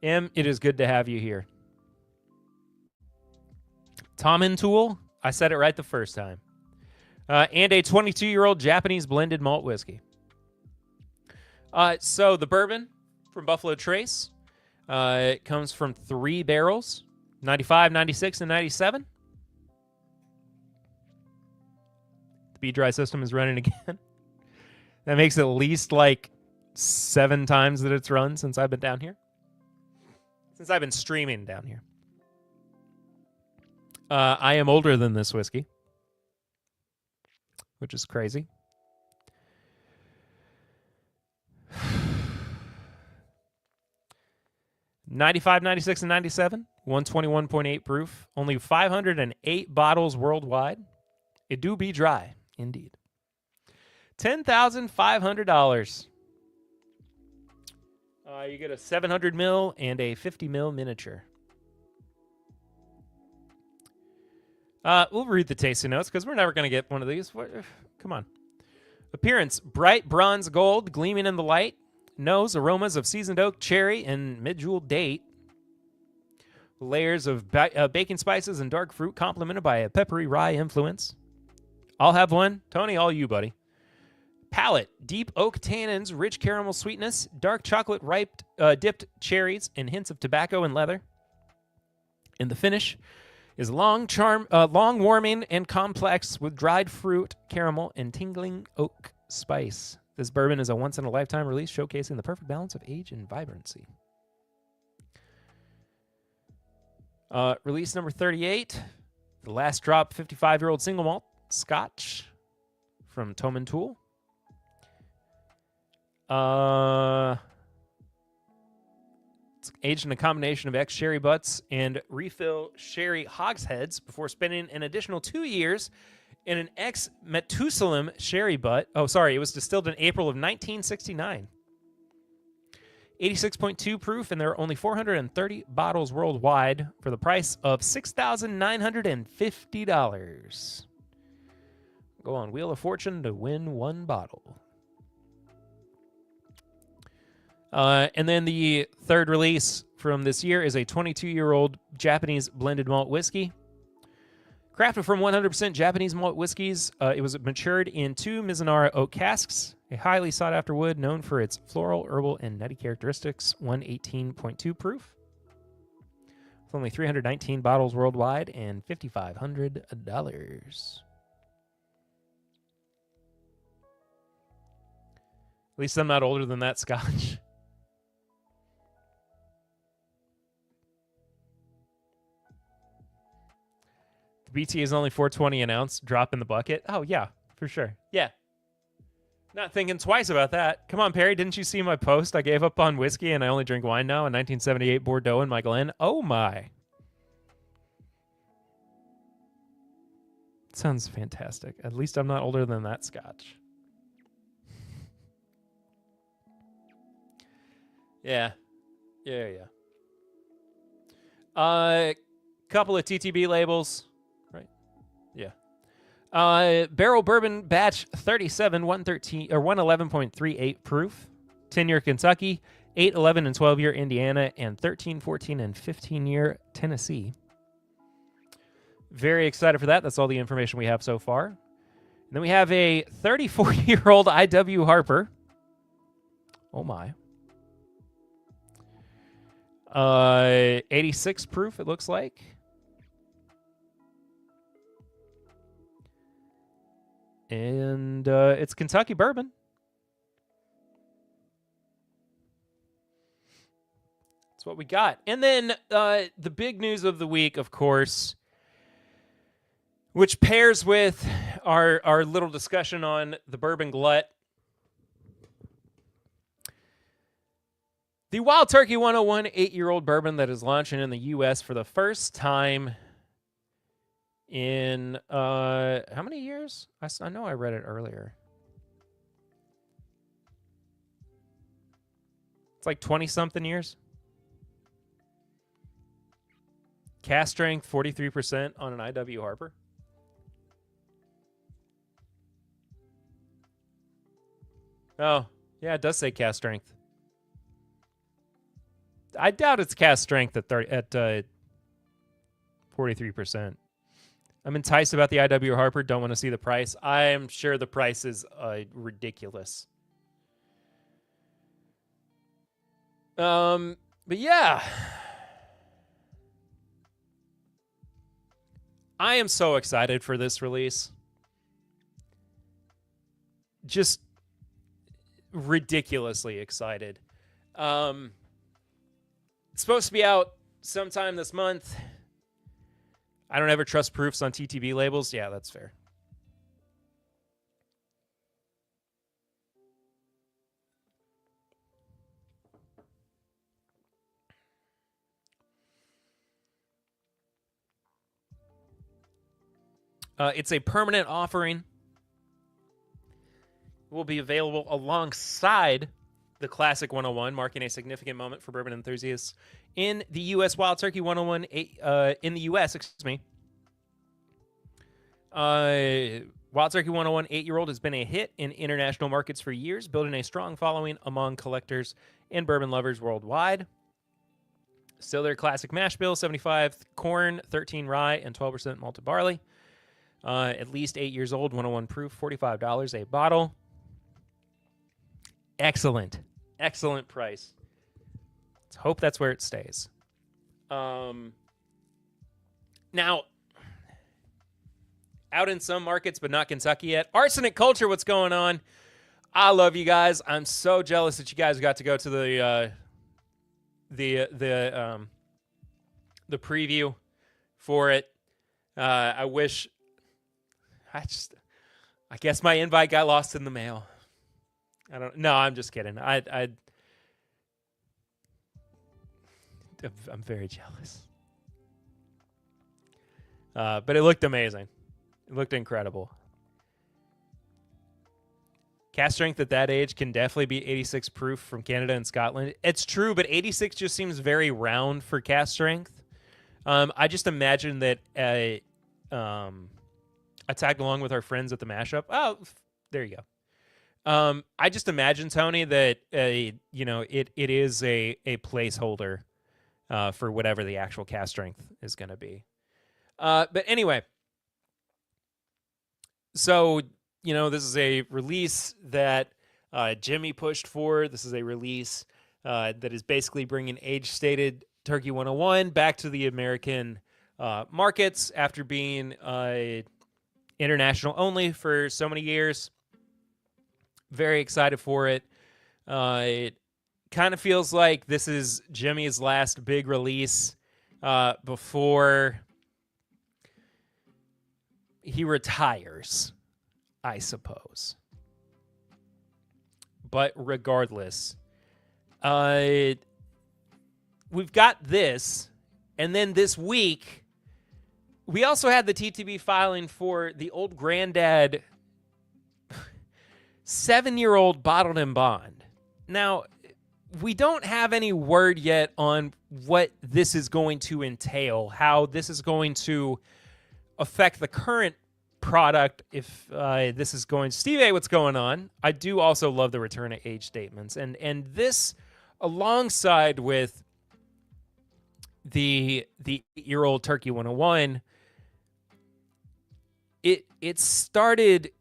M, it is good to have you here. Tomantul? I said it right the first time. And a 22-year-old Japanese blended malt whiskey. So the bourbon from Buffalo Trace, it comes from 3 barrels, 95, 96, and 97. The bead dry system is running again. That makes at least like 7 times that it's run since I've been down here. Since I've been streaming down here. I am older than this whiskey, which is crazy. $95, 96, and 97. 121.8 proof. Only 508 bottles worldwide. It do be dry, indeed. $10,500. You get a 700 ml and a 50 ml miniature. We'll read the tasting notes because we're never going to get one of these. Come on. Appearance, bright bronze gold, gleaming in the light. Nose, aromas of seasoned oak, cherry, and mid-jewel date. Layers of baking spices and dark fruit complemented by a peppery rye influence. I'll have one. Tony, all you, buddy. Palate, deep oak tannins, rich caramel sweetness, dark chocolate dipped cherries, and hints of tobacco and leather. And the finish is long, warming, and complex with dried fruit, caramel, and tingling oak spice. This bourbon is a once-in-a-lifetime release showcasing the perfect balance of age and vibrancy. Release number 38, The Last Drop 55-year-old single malt Scotch from Tomantul. It's aged in a combination of ex-sherry butts and refill sherry hogsheads before spending an additional 2 years in an ex-Methusalem sherry butt. Oh, sorry, it was distilled in April of 1969. 86.2 proof, and there are only 430 bottles worldwide for the price of $6,950. Go on Wheel of Fortune to win one bottle. And then the third release from this year is a 22-year-old Japanese blended malt whiskey. Crafted from 100% Japanese malt whiskeys, it was matured in 2 Mizunara oak casks, a highly sought-after wood known for its floral, herbal, and nutty characteristics, 118.2 proof. With only 319 bottles worldwide and $5,500. At least I'm not older than that scotch. The BT is only $4.20 an ounce. Drop in the bucket. Oh, yeah, for sure. Yeah. Not thinking twice about that. Come on, Perry. Didn't you see my post? I gave up on whiskey and I only drink wine now. In 1978 Bordeaux in my Glen. Oh, my. Sounds fantastic. At least I'm not older than that scotch. Yeah. Couple of TTB labels. Right? Yeah. Barrel Bourbon Batch 37, 113 or 111.38 proof. 10-year Kentucky, 8, 11, and 12-year Indiana, and 13, 14, and 15-year Tennessee. Very excited for that. That's all the information we have so far. And then we have a 34-year-old IW Harper. Oh, my. 86 proof, it looks like. And it's Kentucky bourbon. That's what we got. And then the big news of the week, of course, which pairs with our little discussion on the bourbon glut. The Wild Turkey 101 8-year-old bourbon that is launching in the U.S. for the first time in how many years? I know I read it earlier. It's like 20-something years. Cast strength 43% on an IW Harper. Oh, yeah, it does say cast strength. I doubt it's cast strength at 43%. I'm enticed about the IW Harper. Don't want to see the price. I am sure the price is ridiculous. But yeah, I am so excited for this release. Just ridiculously excited. It's supposed to be out sometime this month. I don't ever trust proofs on TTB labels. Yeah, that's fair. It's a permanent offering. It will be available alongside the Classic 101, marking a significant moment for bourbon enthusiasts in the U.S. Wild Turkey 101, in the U.S., excuse me. Wild Turkey 101 8-year-old has been a hit in international markets for years, building a strong following among collectors and bourbon lovers worldwide. Still their classic mash bill, 75 corn, 13 rye, and 12% malted barley. At least 8 years old, 101 proof, $45 a bottle. Excellent price. Let's hope that's where it stays. Now, out in some markets, but not Kentucky yet. Arsenic Culture, what's going on? I love you guys. I'm so jealous that you guys got to go to the preview for it. I guess my invite got lost in the mail. No, I'm just kidding. I'm very jealous. But it looked amazing. It looked incredible. Cast strength at that age can definitely be 86 proof from Canada and Scotland. It's true, but 86 just seems very round for cast strength. I just imagine that I tagged along with our friends at the mashup. Oh, there you go. I just imagine, Tony, that it is a placeholder for whatever the actual cast strength is going to be. But anyway, so this is a release that Jimmy pushed for. This is a release that is basically bringing age-stated Turkey 101 back to the American markets after being international only for so many years. Very excited for it. It kind of feels like this is Jimmy's last big release before he retires, I suppose. But regardless, we've got this, and then this week, we also had the TTB filing for the old granddad 7-year-old bottled in bond. Now, we don't have any word yet on what this is going to entail, how this is going to affect the current product, if this is going... Steve A., what's going on? I do also love the return of age statements. And this, alongside with the 8-year-old Turkey 101, it started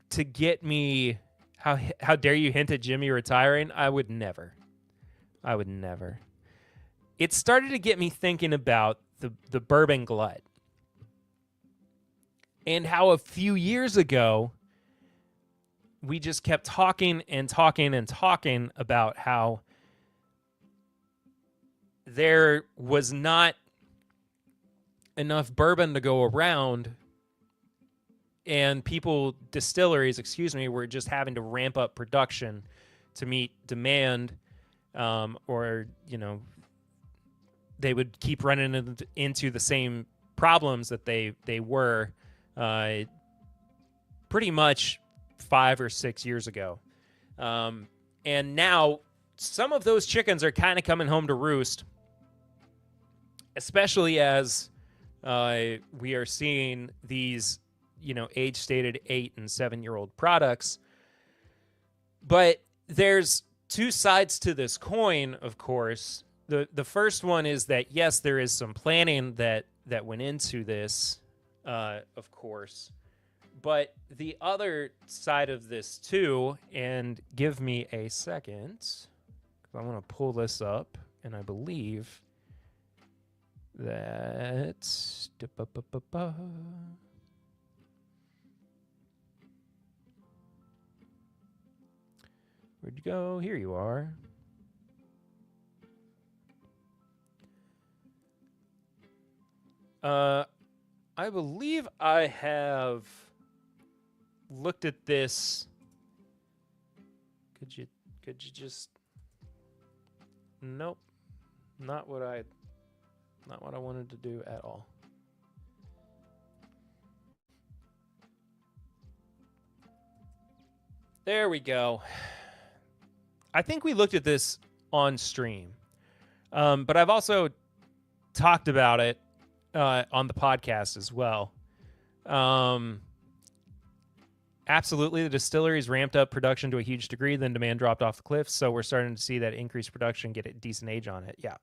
to get me... How dare you hint at Jimmy retiring? I would never. It started to get me thinking about the Bourbon GLUT. And how a few years ago, we just kept talking about how there was not enough bourbon to go around, and distilleries, were just having to ramp up production to meet demand, or they would keep running into the same problems that they were pretty much 5 or 6 years ago. And now some of those chickens are kind of coming home to roost, especially as we are seeing these, age-stated 8- and 7-year-old products. But there's two sides to this coin, of course. The first one is that, yes, there is some planning that went into this, of course. But the other side of this, too, and give me a second, because I want to pull this up, and I believe that... Where'd you go? Here you are. I believe I have looked at this. Could you just... Nope. Not what I wanted to do at all. There we go. I think we looked at this on stream, but I've also talked about it on the podcast as well. Absolutely, the distilleries ramped up production to a huge degree, then demand dropped off the cliff, so we're starting to see that increased production get a decent age on it. Yeah.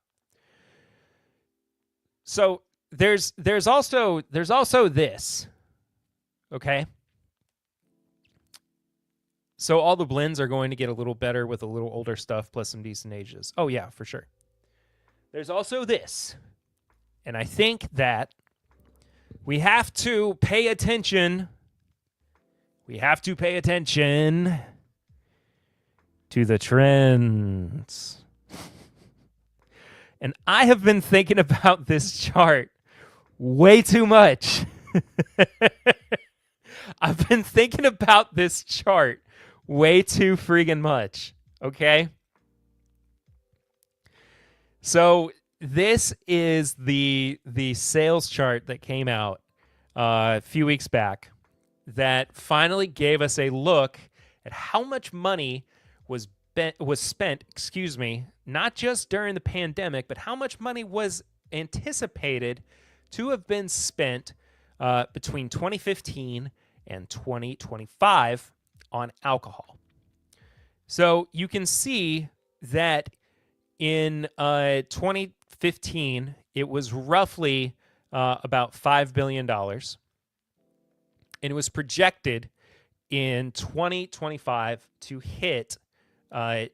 So there's also this, okay? So all the blends are going to get a little better with a little older stuff plus some decent ages. Oh, yeah, for sure. There's also this. And I think that we have to pay attention. We have to pay attention to the trends. And I have been thinking about this chart way too much. I've been thinking about this chart way too friggin' much, okay? So this is the sales chart that came out a few weeks back that finally gave us a look at how much money was spent, not just during the pandemic, but how much money was anticipated to have been spent between 2015 and 2025 on alcohol. So you can see that in 2015, it was roughly about $5 billion. And it was projected in 2025 to hit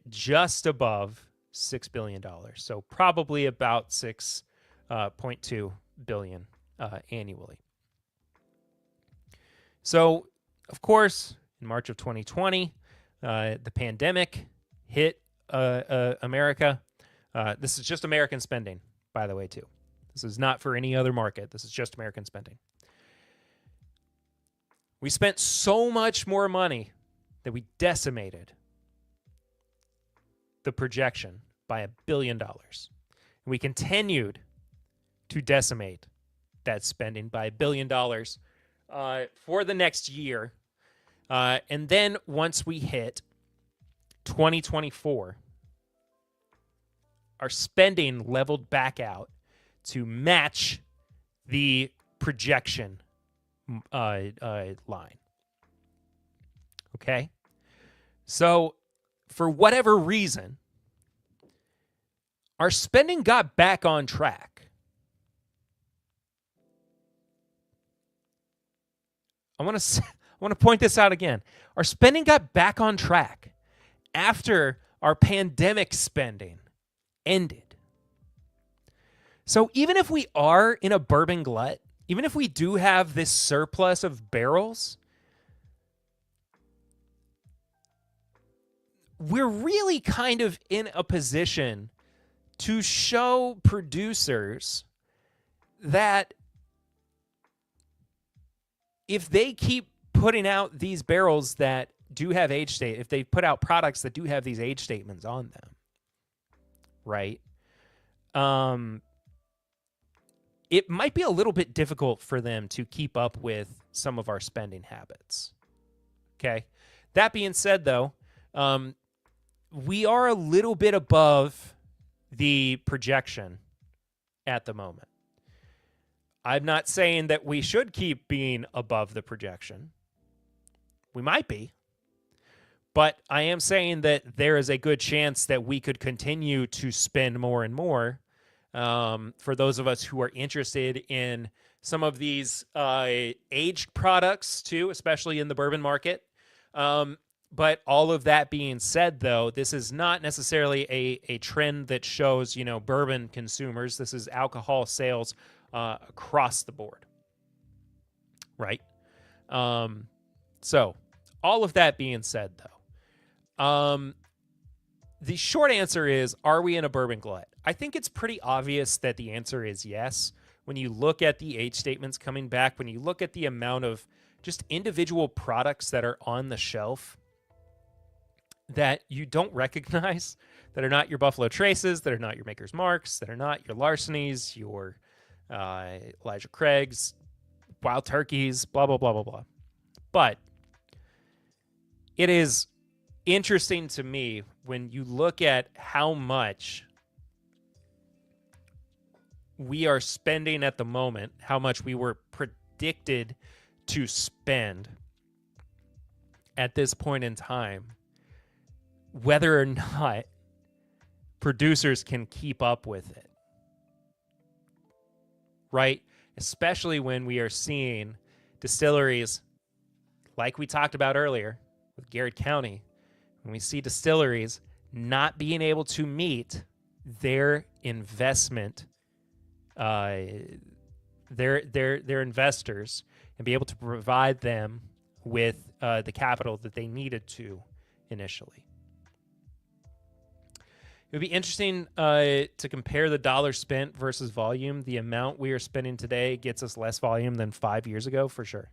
just above $6 billion. So probably about 6.2 billion annually. So, of course, in March of 2020, the pandemic hit America. This is just American spending, by the way, too. This is not for any other market. This is just American spending. We spent so much more money that we decimated the projection by $1 billion. And we continued to decimate that spending by $1 billion for the next year. And then once we hit 2024, our spending leveled back out to match the projection line. Okay? So, for whatever reason, our spending got back on track. I want to point this out again. Our spending got back on track after our pandemic spending ended. So even if we are in a bourbon glut, even if we do have this surplus of barrels, we're really kind of in a position to show producers that if they keep putting out these barrels that do have age state, if they put out products that do have these age statements on them, right? It might be a little bit difficult for them to keep up with some of our spending habits. Okay. That being said, though, we are a little bit above the projection at the moment. I'm not saying that we should keep being above the projection. We might be. But I am saying that there is a good chance that we could continue to spend more and more for those of us who are interested in some of these aged products too, especially in the bourbon market. But all of that being said, though, this is not necessarily a trend that shows, bourbon consumers. This is alcohol sales across the board, right? So all of that being said, though, the short answer is, are we in a bourbon glut? I think it's pretty obvious that the answer is yes. When you look at the age statements coming back, when you look at the amount of just individual products that are on the shelf that you don't recognize, that are not your Buffalo Traces, that are not your Maker's Marks, that are not your Larcenies, your Elijah Craig's, Wild Turkeys, blah, blah, blah, blah, blah. But it is interesting to me when you look at how much we are spending at the moment, how much we were predicted to spend at this point in time, whether or not producers can keep up with it, right? Especially when we are seeing distilleries, like we talked about earlier with Garrett County, when we see distilleries not being able to meet their investment, their investors, and be able to provide them with the capital that they needed to initially. It would be interesting to compare the dollar spent versus volume. The amount we are spending today gets us less volume than 5 years ago, for sure.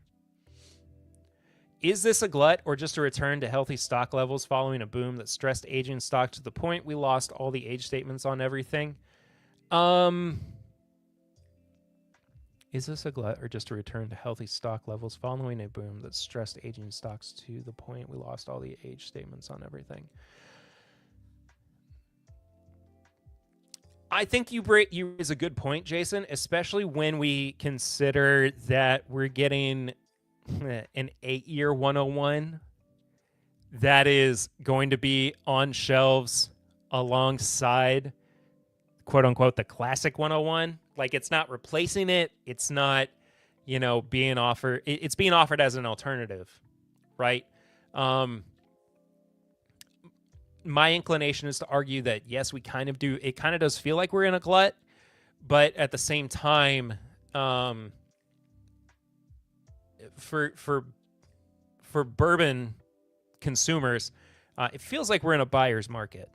Is this a glut or just a return to healthy stock levels following a boom that stressed aging stock to the point we lost all the age statements on everything? It's Is this a glut or just a return to healthy stock levels following a boom that stressed aging stocks to the point we lost all the age statements on everything? I think you raise a good point, Jason, especially when we consider that we're getting an 8-year 101 that is going to be on shelves alongside, quote unquote, the classic 101. Like, it's not replacing it. It's not, being offered. It's being offered as an alternative, right? My inclination is to argue that, yes, we kind of do. It kind of does feel like we're in a glut, but at the same time, for bourbon consumers, it feels like we're in a buyer's market,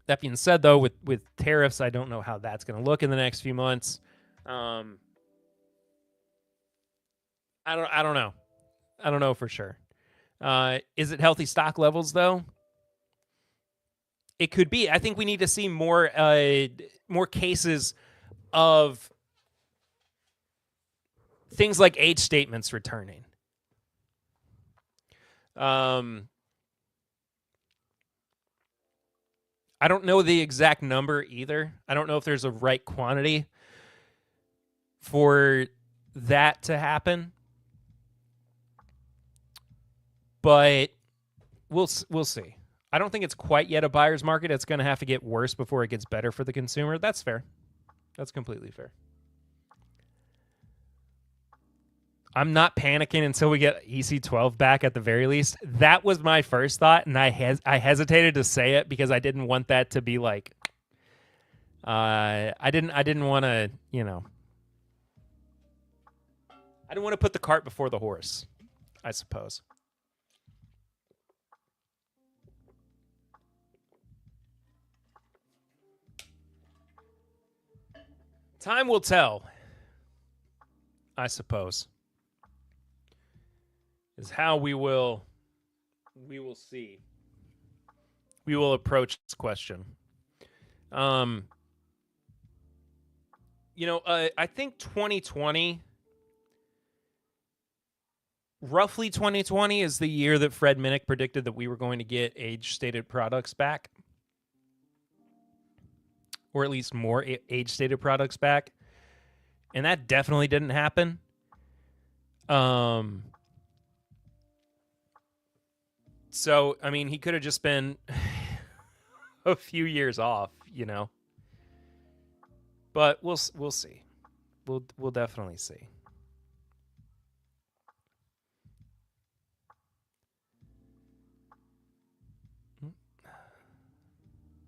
That being said, though, with tariffs, I don't know how that's going to look in the next few months. I don't know. I don't know for sure. Is it healthy stock levels, though? It could be. I think we need to see more cases of things like age statements returning. I don't know the exact number either. I don't know if there's a right quantity for that to happen. But we'll see. I don't think it's quite yet a buyer's market. It's going to have to get worse before it gets better for the consumer. That's fair. That's completely fair. I'm not panicking until we get EC12 back at the very least. That was my first thought, and I hesitated to say it because I didn't want that to be like. I didn't want to, I didn't want to put the cart before the horse, I suppose. Time will tell, I suppose. Is how we will see. We will approach this question. I think 2020, roughly 2020, is the year that Fred Minnick predicted that we were going to get age-stated products back. Or at least more age-stated products back. And that definitely didn't happen. So, I mean, he could have just been a few years off, But we'll see. We'll definitely see.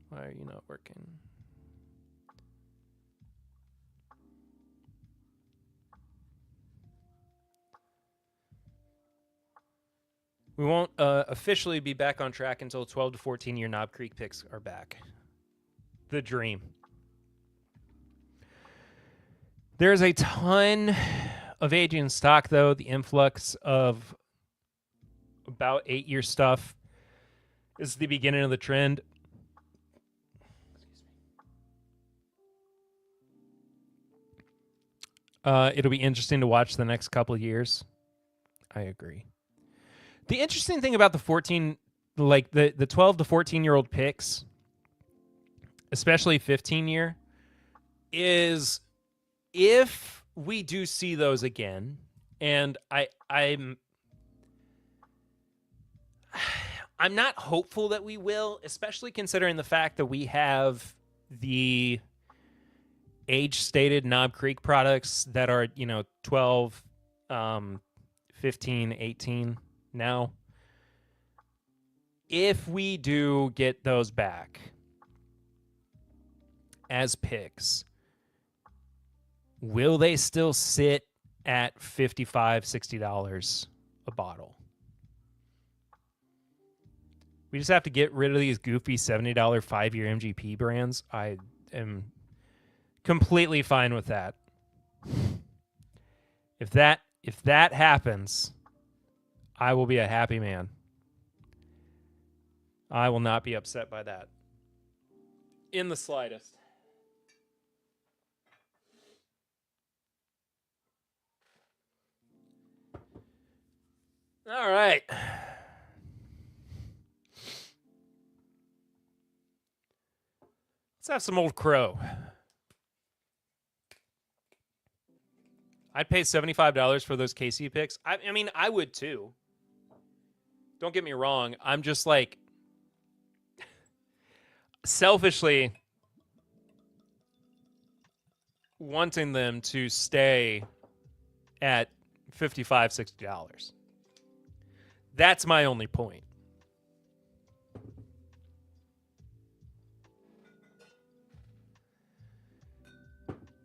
Why are you not working? We won't officially be back on track until 12 to 14-year Knob Creek picks are back. The dream. There's a ton of aging stock, though. The influx of about 8-year stuff is the beginning of the trend. It'll be interesting to watch the next couple of years. I agree. The interesting thing about the 12 to 14-year-old picks, especially 15-year, is if we do see those again, and I'm not hopeful that we will, especially considering the fact that we have the age-stated Knob Creek products that are, 12, 15, 18 now. If we do get those back as picks, will they still sit at $55, $60 a bottle? We just have to get rid of these goofy $70 5-year MGP brands. I am completely fine with that. If that happens, I will be a happy man. I will not be upset by that in the slightest. All right. Let's have some Old Crow. I'd pay $75 for those KC picks. I mean, I would too. Don't get me wrong. I'm just like, selfishly wanting them to stay at $55, $60. That's my only point.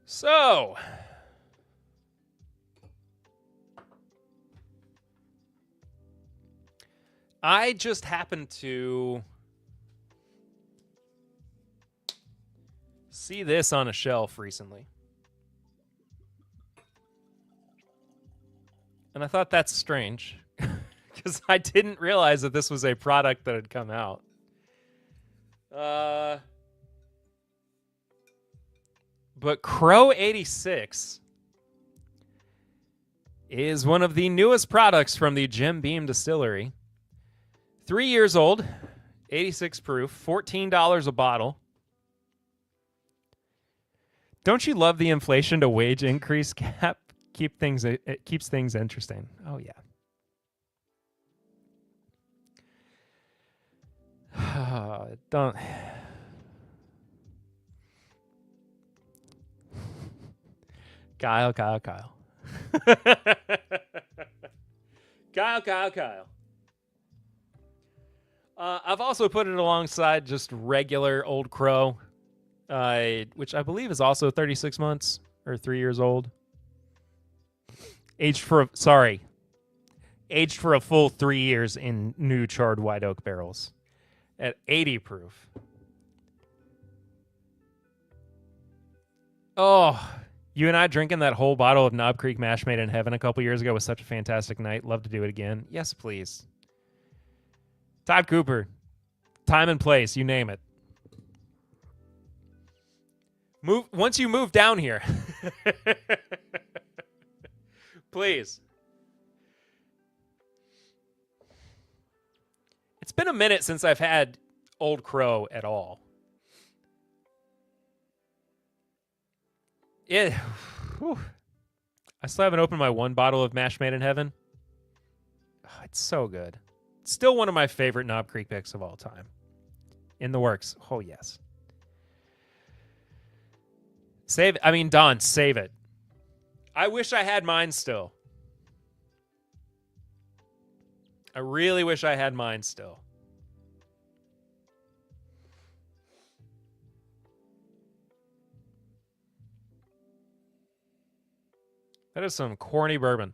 So, I just happened to see this on a shelf recently. And I thought that's strange because I didn't realize that this was a product that had come out. But Crow 86 is one of the newest products from the Jim Beam Distillery. 3 years old, 86 proof, $14 a bottle. Don't you love the inflation to wage increase cap? It keeps things interesting. Oh yeah. Don't. Kyle. Kyle. I've also put it alongside just regular Old Crow, which I believe is also 36 months or 3 years old. Aged for a full 3 years in new charred white oak barrels at 80 proof. Oh, you and I drinking that whole bottle of Knob Creek Mash Made in Heaven a couple years ago was such a fantastic night. Love to do it again. Yes, please. Todd Cooper, time and place, you name it. Once you move down here. Please. It's been a minute since I've had Old Crow at all. I still haven't opened my one bottle of Mash Made in Heaven. Oh, it's so good. Still one of my favorite Knob Creek picks of all time. In the works. Oh, yes. Don, save it. I wish I had mine still. I really wish I had mine still. That is some corny bourbon.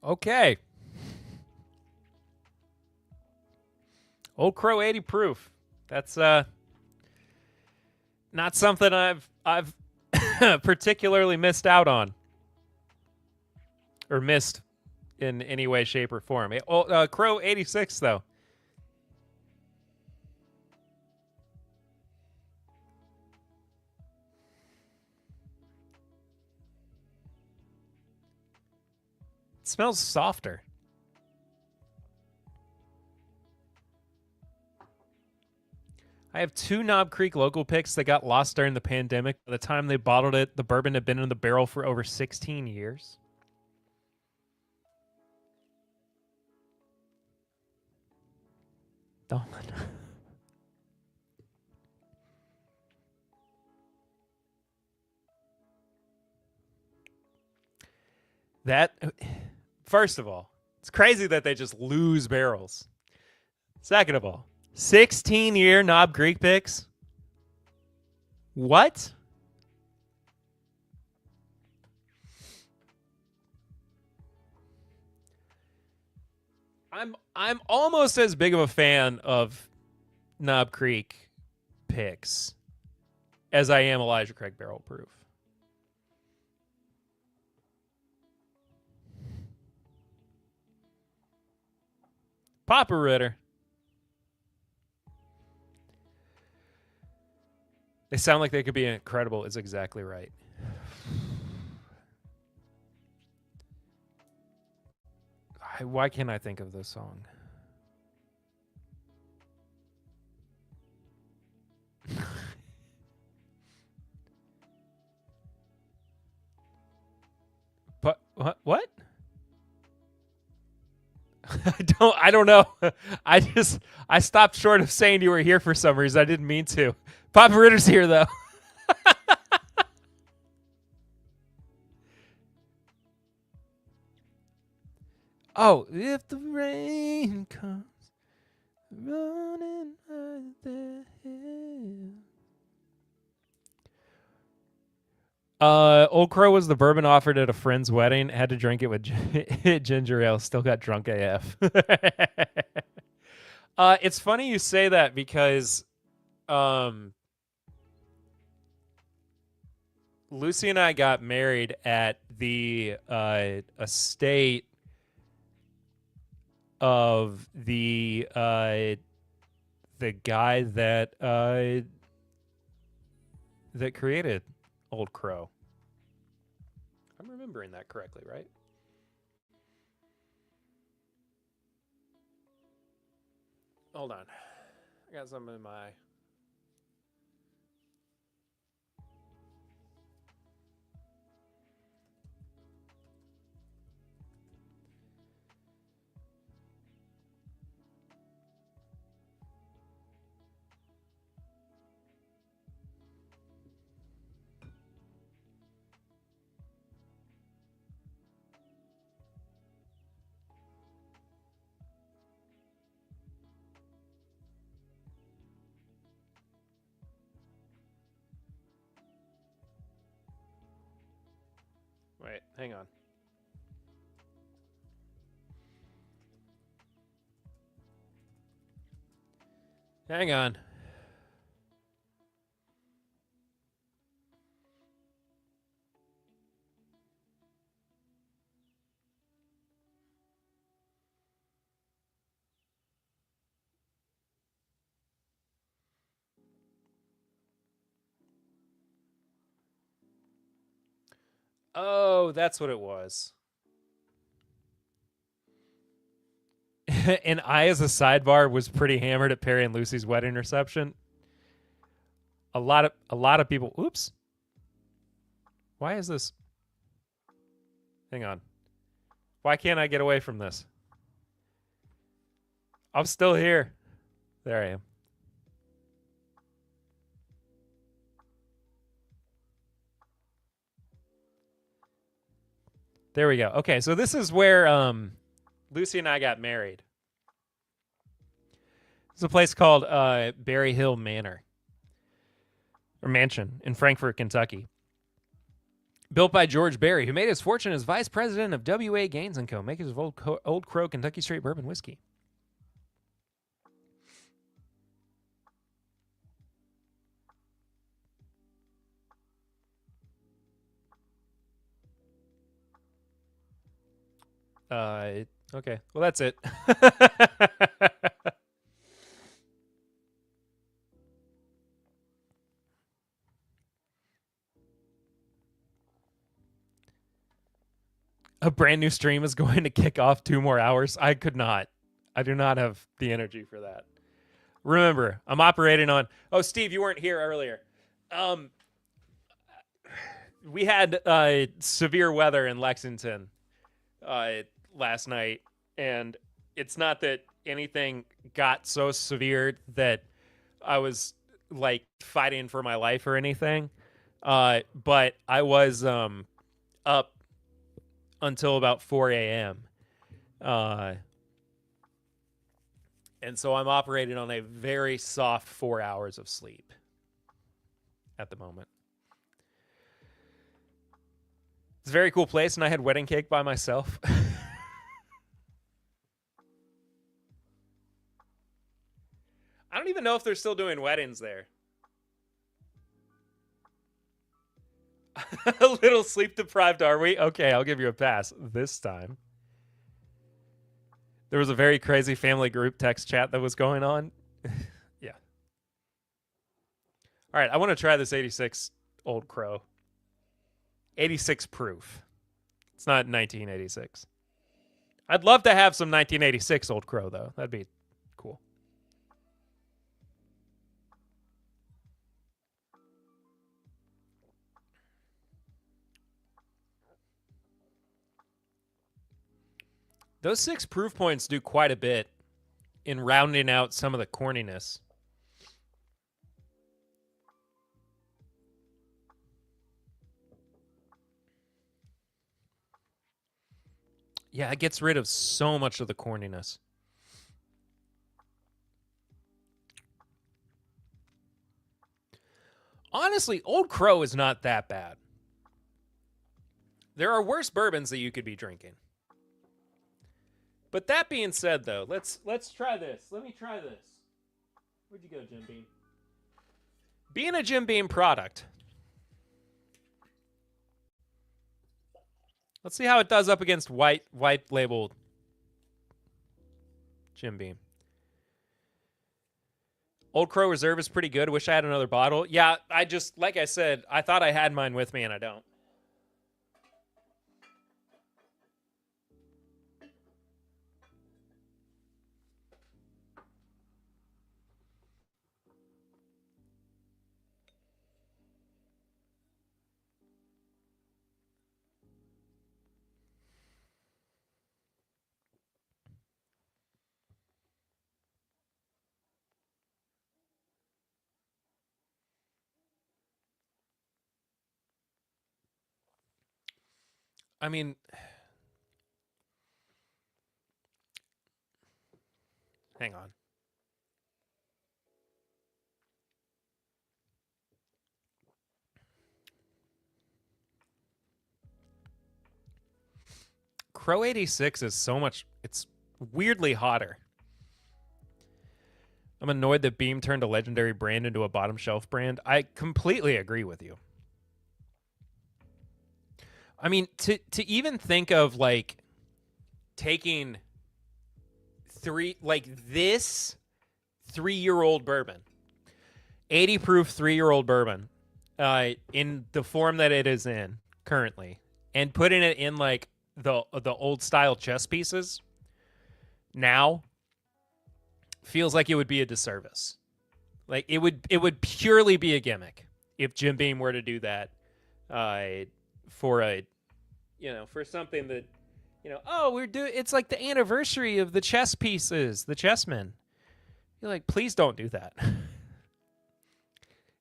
Okay. Old Crow 80 proof. That's not something I've particularly missed out on. Or missed in any way, shape, or form. Crow 86, though. It smells softer. I have 2 Knob Creek local picks that got lost during the pandemic. By the time they bottled it, the bourbon had been in the barrel for over 16 years. Dolan. First of all, it's crazy that they just lose barrels. Second of all, 16-year Knob Creek picks? What? I'm almost as big of a fan of Knob Creek picks as I am Elijah Craig barrel proof. Papa Ritter. They sound like they could be incredible. Is exactly right. Why can't I think of this song? But what? I don't know. I stopped short of saying you were here for some reason. I didn't mean to. Papa Ritter's here though. Oh, if the rain comes running out the hill. Old Crow was the bourbon offered at a friend's wedding. Had to drink it with ginger ale. Still got drunk AF. It's funny you say that because Lucy and I got married at the estate of the guy that created Old Crow. I'm remembering that correctly, right? Hold on. I got something in my... Wait, hang on. Hang on. Oh, that's what it was. And I, as a sidebar, was pretty hammered at Perry and Lucy's wedding reception. A lot of people. Oops. Why is this? Hang on. Why can't I get away from this? I'm still here. There I am. There we go. Okay, so this is where Lucy and I got married. It's a place called Berry Hill Manor, or Mansion, in Frankfort, Kentucky. Built by George Berry, who made his fortune as vice president of W.A. Gaines & Co., makers of Old Crow Kentucky Straight Bourbon Whiskey. Okay. Well, that's it. A brand new stream is going to kick off 2 more hours. I could not. I do not have the energy for that. Remember, I'm operating on... Oh, Steve, you weren't here earlier. We had severe weather in Lexington last night, and it's not that anything got so severe that I was like fighting for my life or anything, but I was up until about 4 a.m. And so I'm operating on a very soft 4 hours of sleep at the moment. It's a very cool place, and I had wedding cake by myself. I don't even know if they're still doing weddings there. A little sleep deprived, are we? Okay, I'll give you a pass this time. There was a very crazy family group text chat that was going on. Yeah. All right, I want to try this 86 Old Crow. 86 proof. It's not 1986. I'd love to have some 1986 Old Crow, though. That'd be cool. Those 6 proof points do quite a bit in rounding out some of the corniness. Yeah, it gets rid of so much of the corniness. Honestly, Old Crow is not that bad. There are worse bourbons that you could be drinking. But that being said, though, let's try this. Let me try this. Where'd you go, Jim Beam? Being a Jim Beam product. Let's see how it does up against white labeled Jim Beam. Old Crow Reserve is pretty good. Wish I had another bottle. Yeah, I just, like I said, I thought I had mine with me and I don't. I mean, hang on. Crow 86 is so much, it's weirdly hotter. I'm annoyed that Beam turned a legendary brand into a bottom shelf brand. I completely agree with you. I mean, to even think of like taking this 3-year-old bourbon, 80 proof 3-year-old bourbon, in the form that it is in currently, and putting it in like the old style chess pieces now feels like it would be a disservice. Like it would purely be a gimmick if Jim Beam were to do that for a, for something that, oh, it's like the anniversary of the chess pieces, the chessmen. You're like, please don't do that.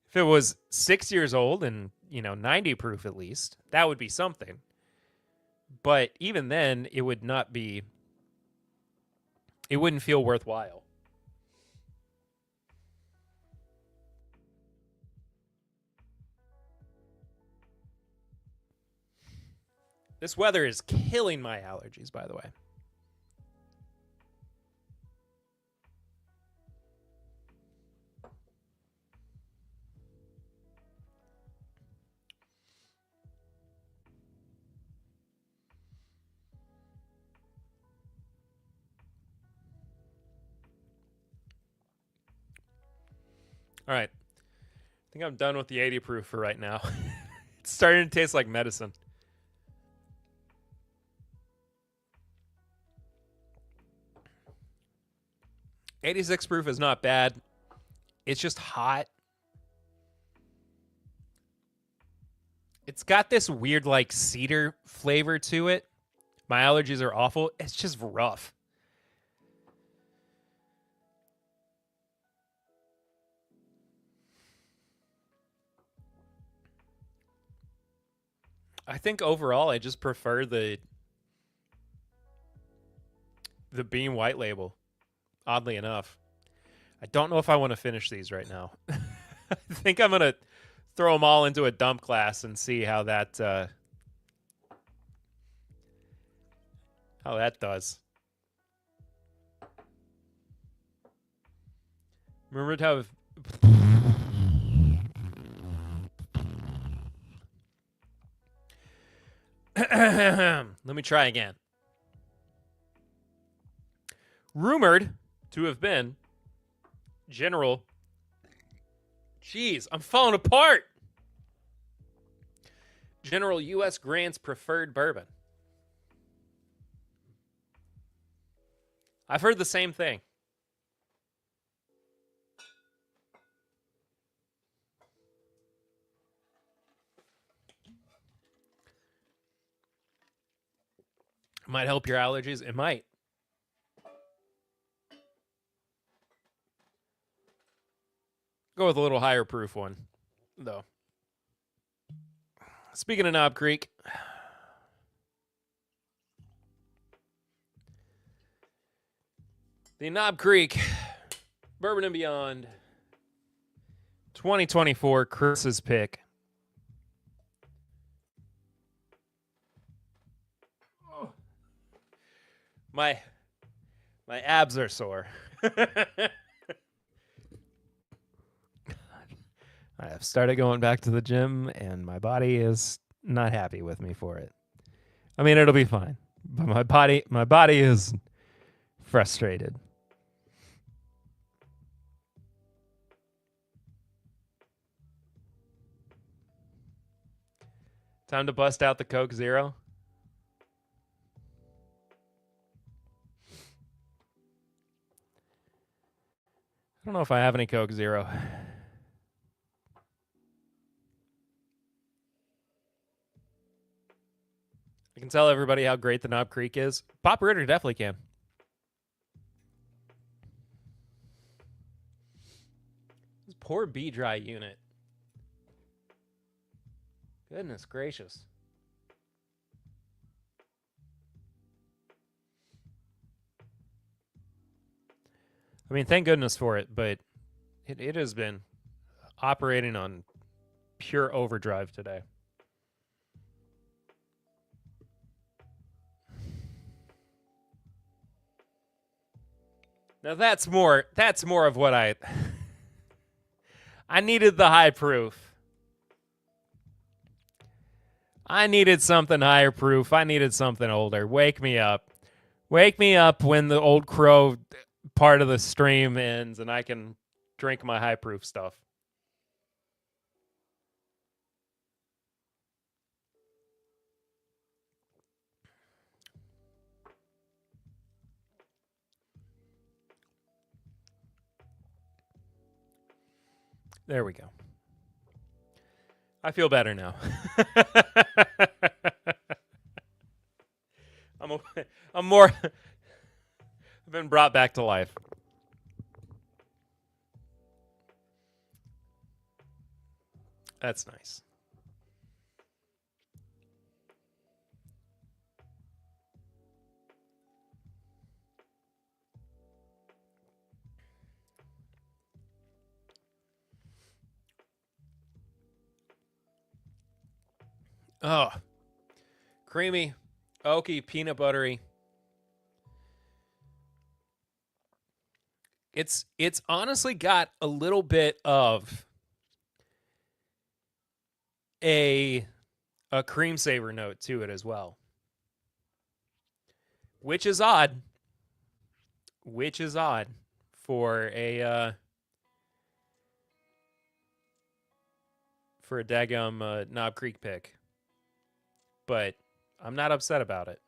If it was 6 years old and, 90 proof at least, that would be something. But even then, it wouldn't feel worthwhile. This weather is killing my allergies, by the way. All right. I think I'm done with the 80 proof for right now. It's starting to taste like medicine. '86 proof is not bad. It's just hot. It's got this weird like cedar flavor to it. My allergies are awful. It's just rough. I think overall I just prefer the Beam White Label, oddly enough. I don't know if I want to finish these right now. I think I'm going to throw them all into a dump class and see how that does. Remember to have Let me try again. Rumored to have been General. Jeez, I'm falling apart. General U.S. Grant's preferred bourbon. I've heard the same thing. It might help your allergies. It might. Go with a little higher proof one, though. Speaking of Knob Creek, the Knob Creek Bourbon and Beyond 2024 Chris's pick. My abs are sore. I have started going back to the gym, and my body is not happy with me for it. I mean, it'll be fine, but my body is frustrated. Time to bust out the Coke Zero. I don't know if I have any Coke Zero. I can tell everybody how great the Knob Creek is. Pop Ritter definitely can. This poor B-Dry unit. Goodness gracious. I mean, thank goodness for it, but it has been operating on pure overdrive today. Now that's more of what I needed the high proof. I needed something higher proof. I needed something older. Wake me up. Wake me up when the Old Crow part of the stream ends and I can drink my high proof stuff. There we go. I feel better now. I'm more I've been brought back to life. That's nice. Oh, creamy, oaky, peanut buttery. It's honestly got a little bit of a cream savor note to it as well, which is odd. Which is odd for a daggum Knob Creek pick. But I'm not upset about it.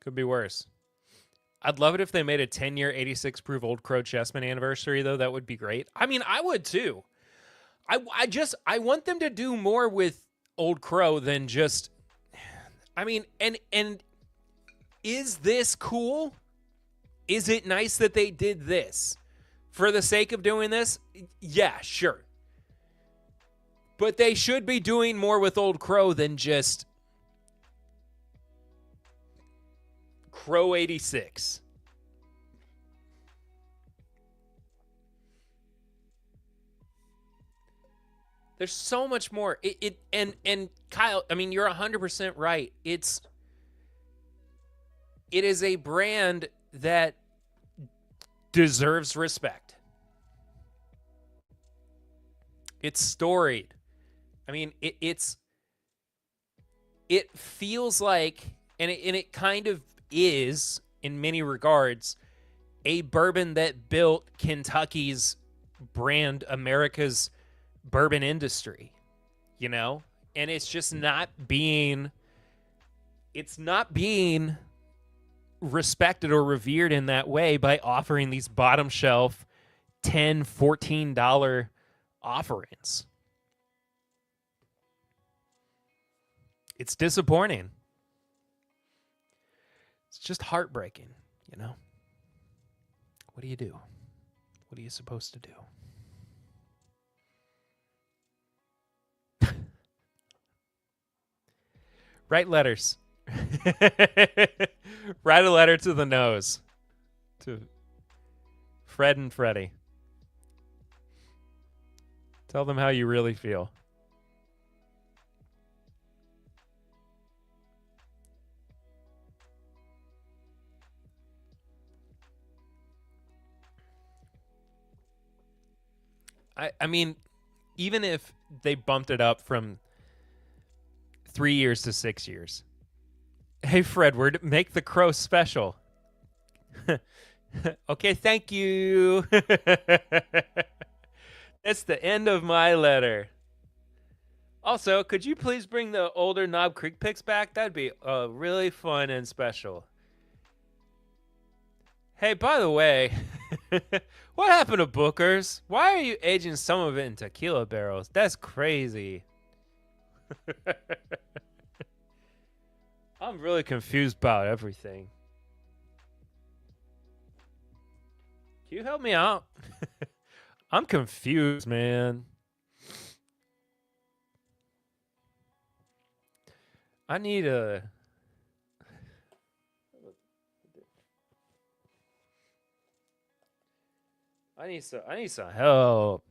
Could be worse. I'd love it if they made a 10-year 86 proof Old Crow Chessman anniversary, though. That would be great. I mean, I would too. I want them to do more with Old Crow than just. I mean, and is this cool? Is it nice that they did this for the sake of doing this? Yeah, sure. But they should be doing more with Old Crow than just Crow 86. There's so much more. And Kyle, I mean, you're 100% right. It is a brand that deserves respect. It's storied. I mean, it's it feels like, and it kind of is in many regards, a bourbon that built Kentucky's brand, America's bourbon industry, you know? And it's just not being respected or revered in that way by offering these bottom shelf $10, $14 offerings. It's disappointing. It's just heartbreaking, you know? What do you do? What are you supposed to do? Write letters. Write a letter to the nose. To Fred and Freddie. Tell them how you really feel. I mean, even if they bumped it up from 3 years to 6 years. Hey, Fred, make the crow special. Okay, thank you. That's the end of my letter. Also, could you please bring the older Knob Creek picks back? That'd be really fun and special. Hey, by the way, what happened to Booker's? Why are you aging some of it in tequila barrels? That's crazy. I'm really confused about everything. Can you help me out? I'm confused, man. I need some help.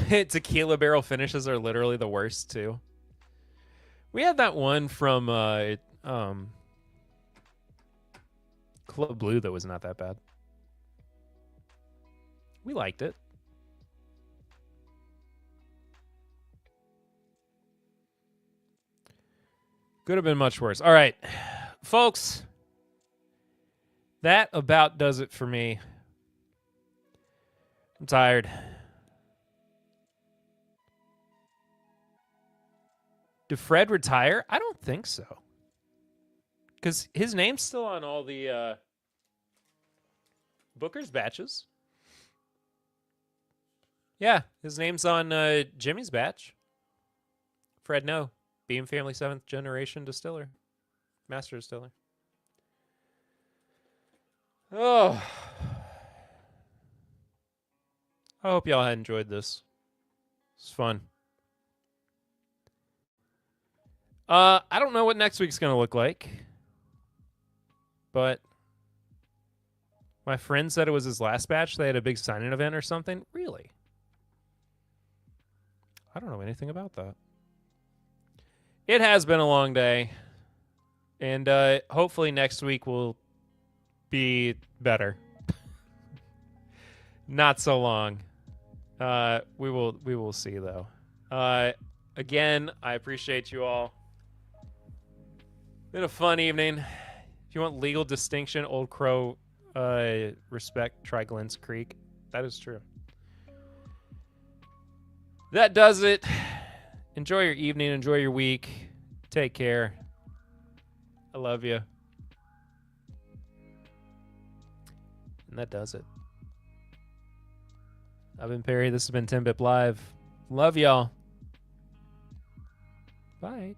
Tequila barrel finishes are literally the worst too. We had that one from Club Blue that was not that bad. We liked it. Could have been much worse. All right, folks. That about does it for me. I'm tired. Did Fred retire? I don't think so. Because his name's still on all the Booker's batches. Yeah, his name's on Jimmy's batch. Fred, no. Beam family 7th generation distiller. Master distiller. Oh. I hope y'all had enjoyed this. It's fun. I don't know what next week's going to look like. But my friend said it was his last batch. They had a big signing event or something. Really? I don't know anything about that. It has been a long day. And hopefully next week will be better. Not so long. We will see, though. Again, I appreciate you all. Been a fun evening. If you want legal distinction, Old Crow respect, try Glens Creek. That is true. That does it. Enjoy your evening. Enjoy your week. Take care. I love you. And that does it. I've been Perry. This has been 10-Bip Live. Love y'all. Bye.